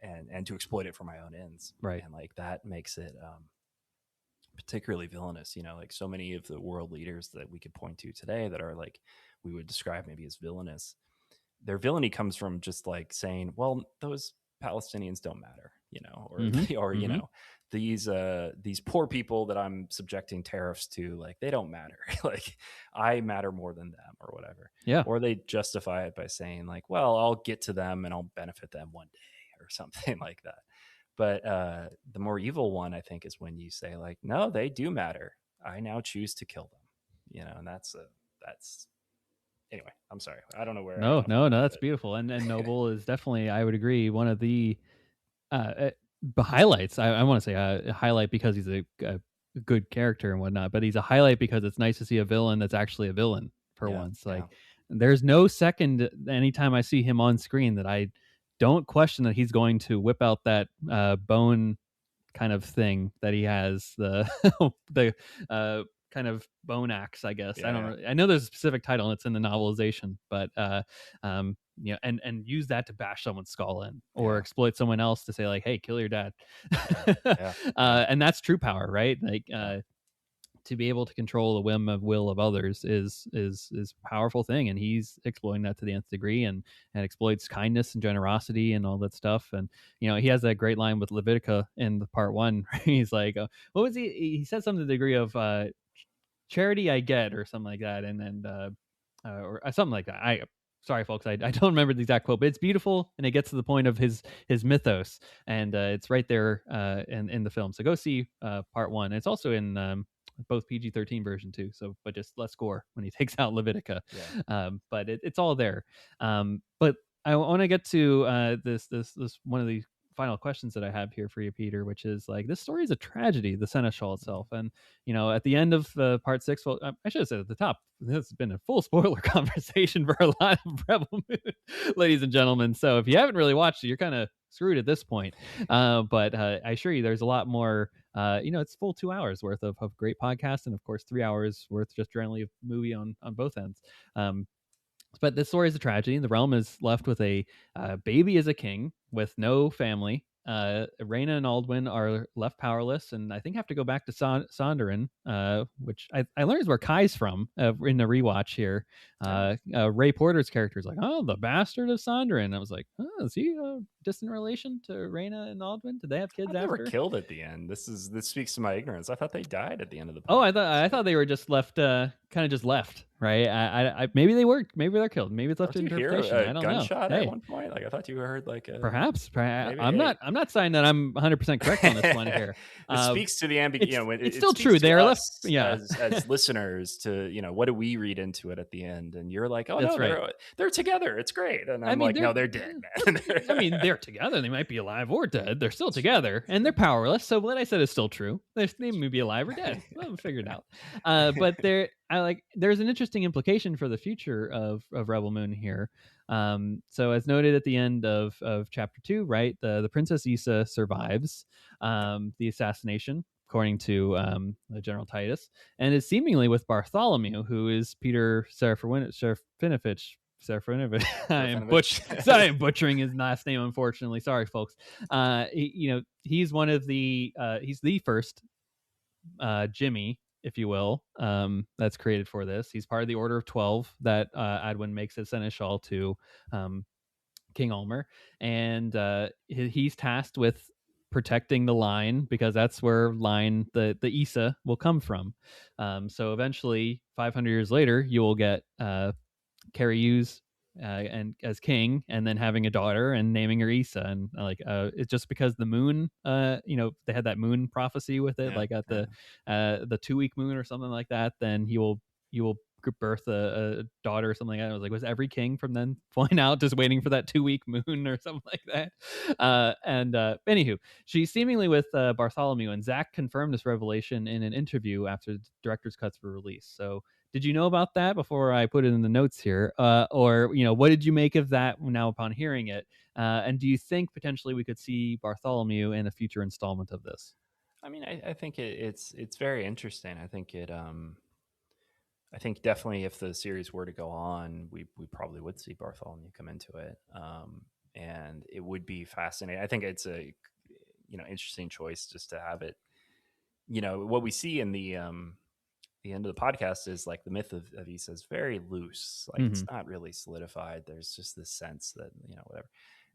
and to exploit it for my own ends, Right. and like that makes it particularly villainous. You know, like so many of the world leaders that we could point to today that are like we would describe maybe as villainous, their villainy comes from just like saying, well, those Palestinians don't matter, you know, or Hmm. or you Hmm. know, these poor people that I'm subjecting tariffs to, like they don't matter. Like I matter more than them or whatever. Yeah. Or they justify it by saying like, well, I'll get to them and I'll benefit them one day or something like that. But the more evil one, I think, is when you say like, no, they do matter. I now choose to kill them, you know, and that's anyway. I'm sorry, I don't know where I No, got off no, on no, that, that's but beautiful. And Noble is definitely, I would agree, one of the highlights. I want to say a highlight because he's a good character and whatnot, but he's a highlight because it's nice to see a villain that's actually a villain for yeah, once. yeah, Like, there's no second anytime I see him on screen that I don't question that he's going to whip out that bone kind of thing that he has, the the kind of bone axe, I guess. I yeah, don't yeah, I know there's a specific title and it's in the novelization, but and use that to bash someone's skull in or yeah, exploit someone else to say like, hey, kill your dad. yeah, yeah, yeah, And that's true power, right? Like yeah, to be able to control the whim of will of others is a powerful thing, and he's exploiting that to the nth degree, and exploits kindness and generosity and all that stuff. And he has that great line with Levitica in the part one where he's like, what was he said something to the degree of charity I get or something like that, and or something like that. I Sorry folks, I don't remember the exact quote, but it's beautiful and it gets to the point of his mythos, and it's right there in the film. So go see part one. It's also in both PG-13 version too, so but just less gore when he takes out Levitica. yeah. But it's all there. But I want to get to this one of the final questions that I have here for you, Peter, which is like, this story is a tragedy, the Seneschal itself. And at the end of part six, well, I should have said at the top, this has been a full spoiler conversation for a lot of Rebel Moon, ladies and gentlemen. So if you haven't really watched it, you're kind of screwed at this point. But I assure you, there's a lot more. It's full 2 hours worth of great podcast, and of course 3 hours worth just generally of movie on both ends. But this story is a tragedy. The realm is left with a baby as a king with no family. Rhaena and Aldwyn are left powerless, and I think have to go back to Sondarin, which I learned is where Kai's from in the rewatch here. Ray Porter's character is like, oh, the bastard of Sondarin. I was like, oh, is he a distant relation to Rhaena and Aldwyn? Did they have kids I they were after? killed at the end. This speaks to my ignorance. I thought they died at the end of the Oh, part. I thought they were just left, kind of just left, right? Maybe they were, maybe they're killed. Maybe it's left to Don't you hear interpretation. a I don't know. gunshot at Hey, one point? Like I thought you heard like a perhaps. maybe. I'm not saying that I'm 100% correct on this one here. It speaks to the ambiguity. It's When it's it still speaks true. to They are left. us Yeah, as listeners to what do we read into it at the end? And you're like, oh that's no, right. they're together. It's great. And I I'm mean, like, no, they're dead, man. I mean, they're together. They might be alive or dead. They're still together, and they're powerless. So what I said is still true. They may be alive or dead. Well, we'll figure it out. But there's an interesting implication for the future of Rebel Moon here. So as noted at the end of chapter 2, right, the Princess Issa survives the assassination, according to General Titus, and is seemingly with Bartholomew, who is Peter Serafinovich. I am butchering his last name, unfortunately. Sorry, folks. He's one of the he's the first Jimmy, if you will, that's created for this. He's part of the Order of 12 that Adwin makes as Seneschal to King Ulmer, and he's tasked with protecting the line because that's where the Issa will come from. So eventually, 500 years later, you will get Carrie Hughes and as king, and then having a daughter and naming her Issa, and it's just because the moon, they had that moon prophecy with it, Yeah, like at yeah. the 2-week moon or something like that. Then you will birth a daughter or something like that. I was like, was every king from then point out just waiting for that 2-week moon or something like that? Anywho, she's seemingly with Bartholomew, and Zack confirmed this revelation in an interview after the director's cuts were released. So did you know about that before I put it in the notes here? Or what did you make of that now upon hearing it? And do you think potentially we could see Bartholomew in a future installment of this? I mean, I think it's very interesting. I think I think definitely if the series were to go on, we probably would see Bartholomew come into it, and it would be fascinating. I think it's a interesting choice just to have it. What we see in the end of the podcast is like the myth of Issa is very loose. Like it's not really solidified. There's just this sense that whatever.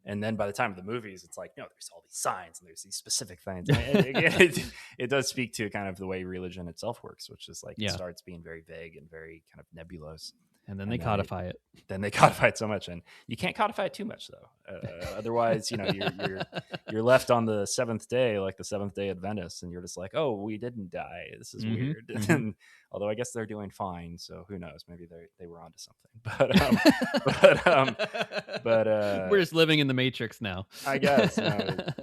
And then by the time of the movies, it's like, no, there's all these signs and there's these specific things. And again, it does speak to kind of the way religion itself works, which is like it starts being very vague and very kind of nebulous. And then they codify it. Then they codify it so much, and you can't codify it too much though. Otherwise, you're left on the seventh day, like the Seventh Day Adventists, and you're just like, oh, we didn't die. This is weird. And, although I guess they're doing fine, so who knows? Maybe they were onto something. But we're just living in the Matrix now. I guess that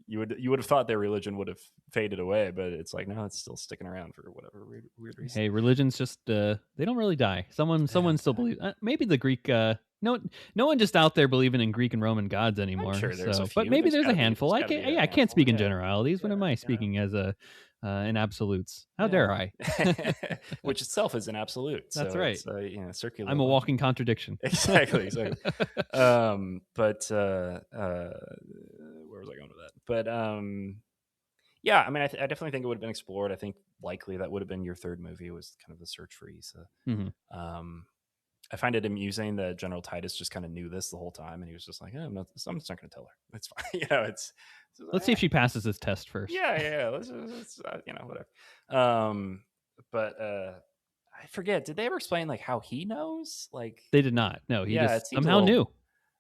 you would have thought their religion would have faded away, but it's like no, it's still sticking around for whatever weird reason. Hey, religion's just they don't really die. Someone still believes. Maybe the Greek. No one just out there believing in Greek and Roman gods anymore. I'm sure there's a few. But maybe there's a handful. I can't speak in generalities. When am I speaking as in absolutes? How dare I? Which itself is an absolute. That's right. It's, circular. I'm a walking contradiction. Exactly. But where was I going with that? But yeah, I mean, I definitely think it would have been explored. I think likely that would have been your third movie, was kind of the search for Issa. I find it amusing that General Titus just kind of knew this the whole time, and he was just like, I'm just not going to tell her. It's fine. Let's see if she passes this test first. Yeah. Let's whatever. But I forget. Did they ever explain like how he knows? Like they did not. No, he just somehow knew.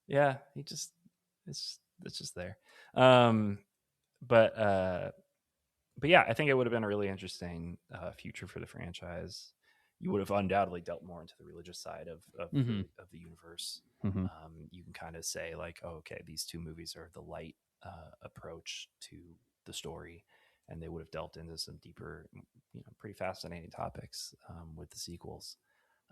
Yeah, it's just there. But yeah, I think it would have been a really interesting future for the franchise. You would have undoubtedly dealt more into the religious side of the universe. You can kind of say like, oh, okay, these two movies are the light approach to the story, and they would have delved into some deeper, pretty fascinating topics with the sequels.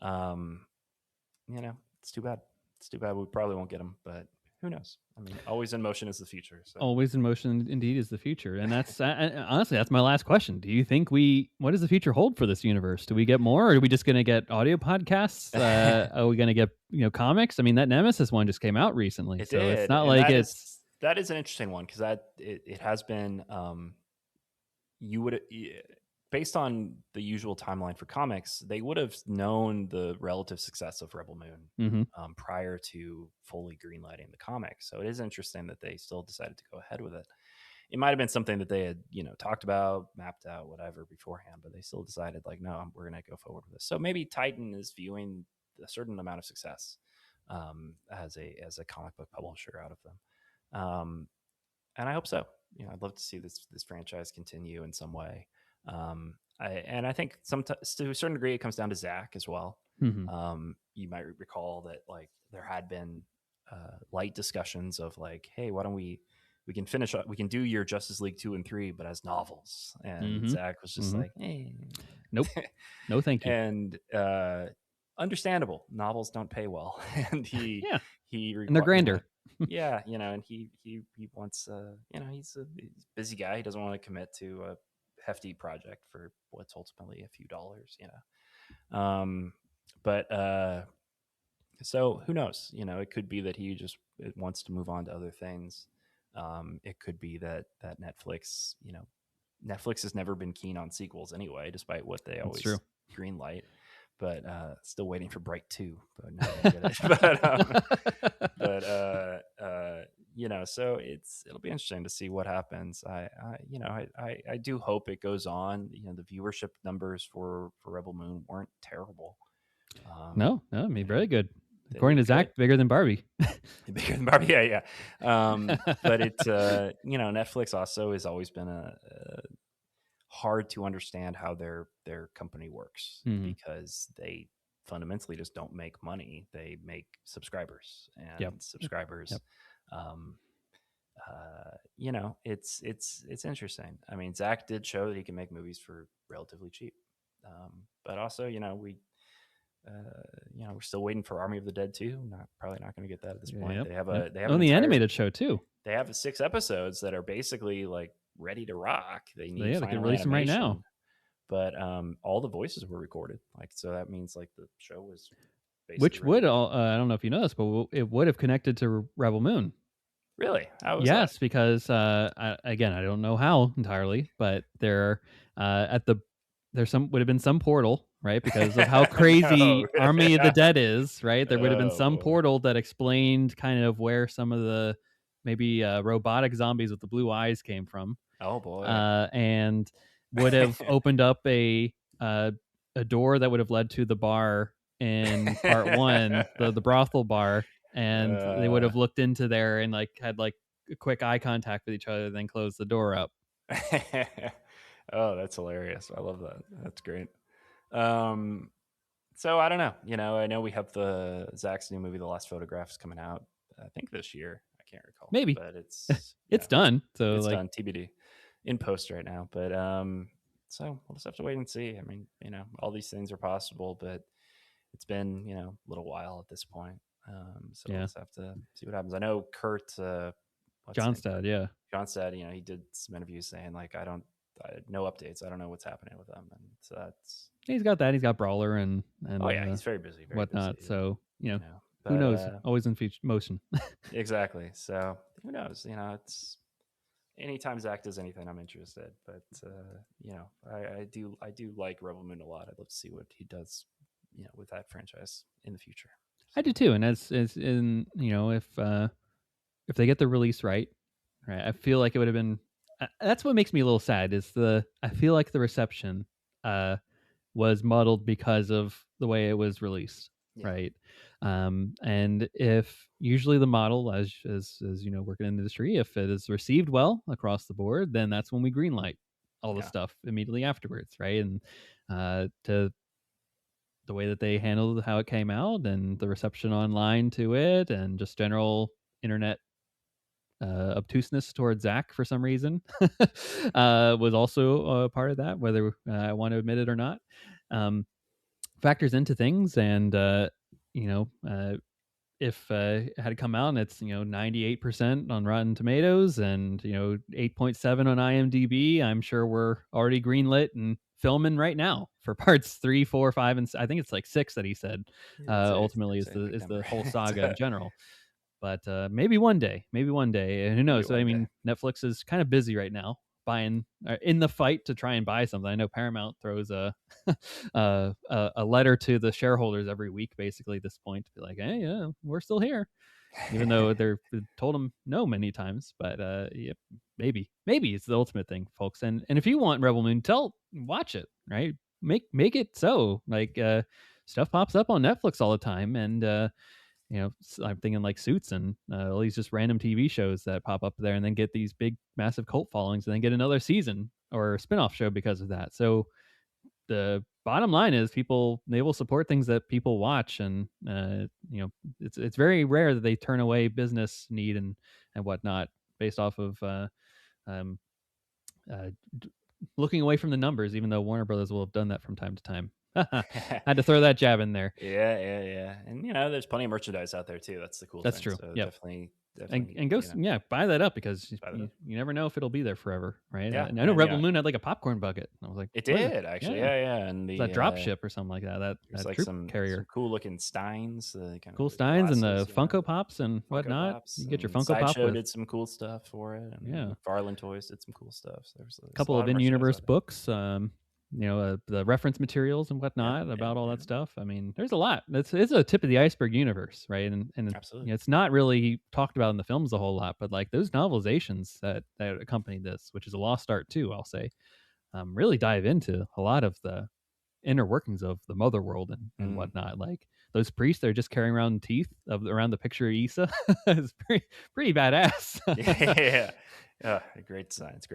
It's too bad. It's too bad we probably won't get them, but who knows? I mean, always in motion is the future. So. Always in motion, indeed, is the future. And that's honestly, that's my last question. Do you think what does the future hold for this universe? Do we get more, or are we just going to get audio podcasts? Are we going to get comics? I mean, that Nemesis one just came out recently, it so did. It's not like it's. That is an interesting one because it has been. You would, based on the usual timeline for comics, they would have known the relative success of Rebel Moon prior to fully greenlighting the comic. So it is interesting that they still decided to go ahead with it. It might have been something that they had, talked about, mapped out, whatever beforehand, but they still decided like, no, we're going to go forward with this. So maybe Titan is viewing a certain amount of success as a comic book publisher out of them. And I hope so. I'd love to see this franchise continue in some way. I think to a certain degree, it comes down to Zack as well. You might recall that like there had been light discussions of like, hey, why don't we can do your Justice League 2 and 3, but as novels. And Zack was just like, hey, nope, no, thank you. And understandable, novels don't pay well, and and they're grander. Yeah, and he wants he's a busy guy. He doesn't want to commit to a hefty project for what's ultimately a few dollars, but so who knows? It could be that he just wants to move on to other things. It could be that Netflix, Netflix has never been keen on sequels anyway, despite what they always greenlight. But still waiting for Bright 2. But not gonna get it. So it'll be interesting to see what happens. I do hope it goes on. The viewership numbers for Rebel Moon weren't terrible. No, I mean very good. According to Zack, bigger than Barbie. Bigger than Barbie, yeah. But it's Netflix also has always been a hard to understand how their company works because they fundamentally just don't make money. They make subscribers, and subscribers. It's interesting. I mean, Zack did show that he can make movies for relatively cheap, but also we're still waiting for Army of the Dead 2. Probably not going to get that at this point. They have the animated show too. They have 6 episodes that are basically like ready to rock. They need they can release them right now. but all the voices were recorded. Like, so that means like the show was basically Which ready would to go. I don't know if you know this, but it would have connected to Rebel Moon. Really? How was that? Yes, because again, I don't know how entirely, but there's some would have been some portal, right? Because of how No, crazy really? Army of the Dead is, right? There would have been Oh some boy. portal that explained kind of where some of the maybe robotic zombies with the blue eyes came from, Oh boy. and would have opened up a door that would have led to the bar in part one, the brothel bar, and they would uh, have looked into there and like had like a quick eye contact with each other, then closed the door up. oh, that's hilarious. I love that. That's great. Um, so I don't know. I know we have the Zack's new movie, The Last Photographs, coming out. I think this year. I can't recall, Maybe but it's it's done. So it's like, done TBD, in post right now. But so we'll just have to wait and see. I mean, all these things are possible, but it's been a little while at this point. So we'll yeah, just have to see what happens. I know Kurt, what's his name? Johnstad, yeah. John said, he did some interviews saying like, no updates. I don't know what's happening with them, and so that's. He's got that. He's got Brawler and Oh yeah, he's very busy, whatnot. busy. So who But knows? Always in motion. exactly. So who knows? It's anytime Zach does anything, I'm interested. But I do like Rebel Moon a lot. I'd love to see what he does, with that franchise in the future. I do too, and as in if they get the release right, I feel like it would have been. That's what makes me a little sad. I feel like the reception was muddled because of the way it was released, Yeah. right? And if usually the model, as working in the industry, if it is received well across the board, then that's when we greenlight all the Yeah. stuff immediately afterwards, right? And to the way that they handled how it came out and the reception online to it and just general internet obtuseness towards Zack for some reason was also a part of that, whether I want to admit it or not. Factors into things, and if it had come out and it's 98% on Rotten Tomatoes and 8.7 on IMDb, I'm sure we're already greenlit and filming right now for parts 3, 4, 5, and I think it's like 6 that he said ultimately is the whole saga in general. But maybe one day, and who knows? I mean, Netflix is kind of busy right now buying in the fight to try and buy something. I know Paramount throws a a letter to the shareholders every week, basically at this point, to be like, hey, yeah, we're still here, even though they're told them no many times. But yeah, maybe it's the ultimate thing, folks. And if you want Rebel Moon, watch it, right? Make it so like stuff pops up on Netflix all the time, and I'm thinking like Suits and all these just random TV shows that pop up there and then get these big, massive cult followings and then get another season or a spinoff show because of that. So the bottom line is they will support things that people watch. And, it's very rare that they turn away business need and whatnot based off of um, looking away from the numbers, even though Warner Brothers will have done that from time to time. Had to throw that jab in there. Yeah. And there's plenty of merchandise out there too. That's the cool That's thing. true. So Yep. definitely And go buy that up because you never know if it'll be there forever, right? Yeah, and I know Rebel Moon had like a popcorn bucket. I was like, it did actually, yeah. And that drop ship or something like that. That like troop some carrier, cool looking Steins, cool Steins, and the Funko Pops and whatnot. Pops, You get your and Funko Pop Sideshow with did some cool stuff for it, and Yeah. Farland Toys did some cool stuff. So there's a couple of in-universe books. The reference materials and whatnot about all that stuff. I mean, there's a lot. It's a tip of the iceberg universe, right? And absolutely, it's not really talked about in the films a whole lot, but like those novelizations that accompany this, which is a lost art too, I'll say, really dive into a lot of the inner workings of the mother world and whatnot. Like those priests, they're just carrying around teeth around the picture of Issa. It's pretty badass. yeah, great designs,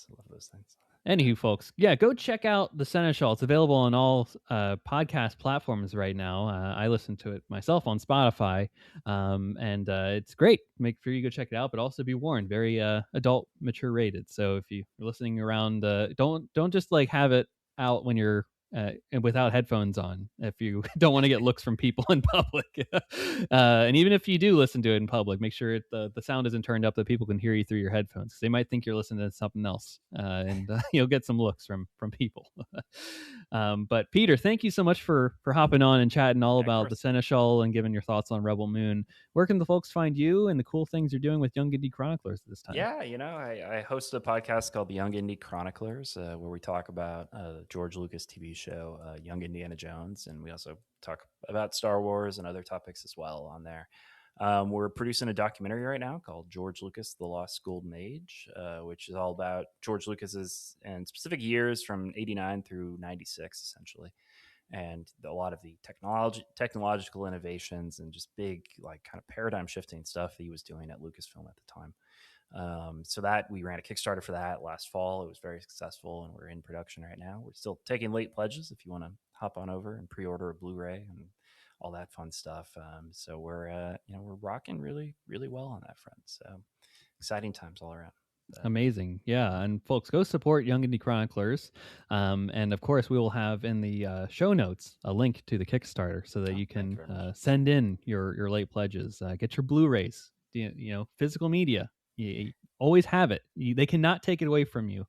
I love those things. Anywho, folks, go check out the Seneschal. It's available on all podcast platforms right now. I listen to it myself on Spotify, and it's great. Make sure you go check it out, but also be warned, very adult, mature rated. So if you're listening around, don't just like have it out when you're and without headphones on if you don't want to get looks from people in public. And even if you do listen to it in public, make sure the sound isn't turned up that people can hear you through your headphones. They might think you're listening to something else, and you'll get some looks from people. But Peter, thank you so much for hopping on and chatting all Yeah, of about the course. Seneschal and giving your thoughts on Rebel Moon. Where can the folks find you and the cool things you're doing with Young Indy Chroniclers this time? Yeah, I host a podcast called the Young Indy Chroniclers, where we talk about George Lucas TV show, Young Indiana Jones, and we also talk about Star Wars and other topics as well on there. We're producing a documentary right now called George Lucas: The Lost Golden Age, which is all about George Lucas's and specific years from '89 through '96, essentially, and a lot of the technological innovations and just big, like, kind of paradigm shifting stuff that he was doing at Lucasfilm at the time. So that we ran a Kickstarter for that last fall. It was very successful, and we're in production right now. We're still taking late pledges if you want to hop on over and pre-order a Blu-ray and all that fun stuff. So we're rocking really, really well on that front. So exciting times all around. Amazing. Yeah. And folks, go support Young Indie Chroniclers. And of course, we will have in the show notes a link to the Kickstarter so that you Thank you can very much. send in your late pledges, get your Blu-rays, physical media. You always have it. They cannot take it away from you.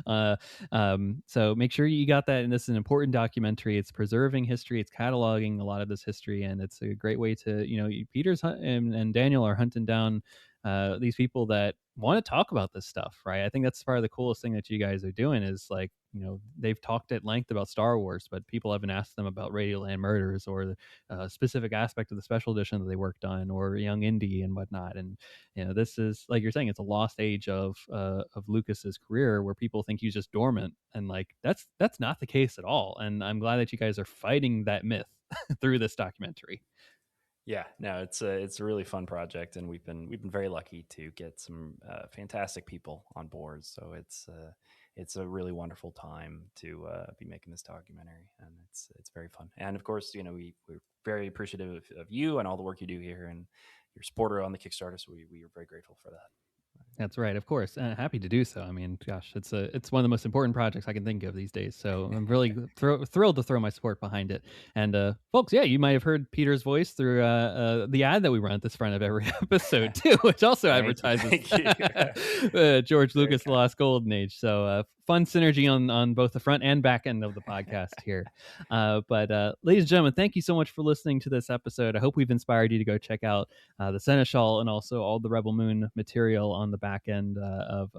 So make sure you got that. And this is an important documentary. It's preserving history. It's cataloging a lot of this history. And it's a great way to, Peter's and Daniel are hunting down these people that want to talk about this stuff, right? I think that's part of the coolest thing that you guys are doing is like, they've talked at length about Star Wars, but people haven't asked them about Radioland Murders or the specific aspect of the special edition that they worked on or Young Indy and whatnot. And this is, like you're saying, it's a lost age of Lucas's career where people think he's just dormant, and like that's not the case at all. And I'm glad that you guys are fighting that myth through this documentary. Yeah, no, it's a really fun project, and we've been very lucky to get some fantastic people on board. So it's a really wonderful time to be making this documentary, and it's very fun. And of course, we're very appreciative of you and all the work you do here, and your supporter on the Kickstarter. So we are very grateful for that. That's right, of course. Happy to do so. I mean, gosh, it's one of the most important projects I can think of these days. So I'm really thrilled to throw my support behind it. And folks, yeah, you might have heard Peter's voice through the ad that we run at the front of every episode too, which also advertises George Very Lucas: The kind. Lost Golden Age. So fun synergy on both the front and back end of the podcast here. But ladies and gentlemen, thank you so much for listening to this episode. I hope we've inspired you to go check out the Seneschal and also all the Rebel Moon material on the back end of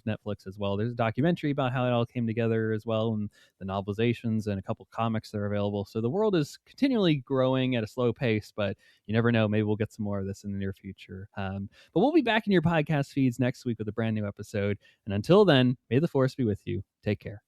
Netflix as well. There's a documentary about how it all came together as well, and the novelizations and a couple comics that are available. So the world is continually growing at a slow pace, but you never know. Maybe we'll get some more of this in the near future. But we'll be back in your podcast feeds next week with a brand new episode. And until then, may the force be with you. Take care.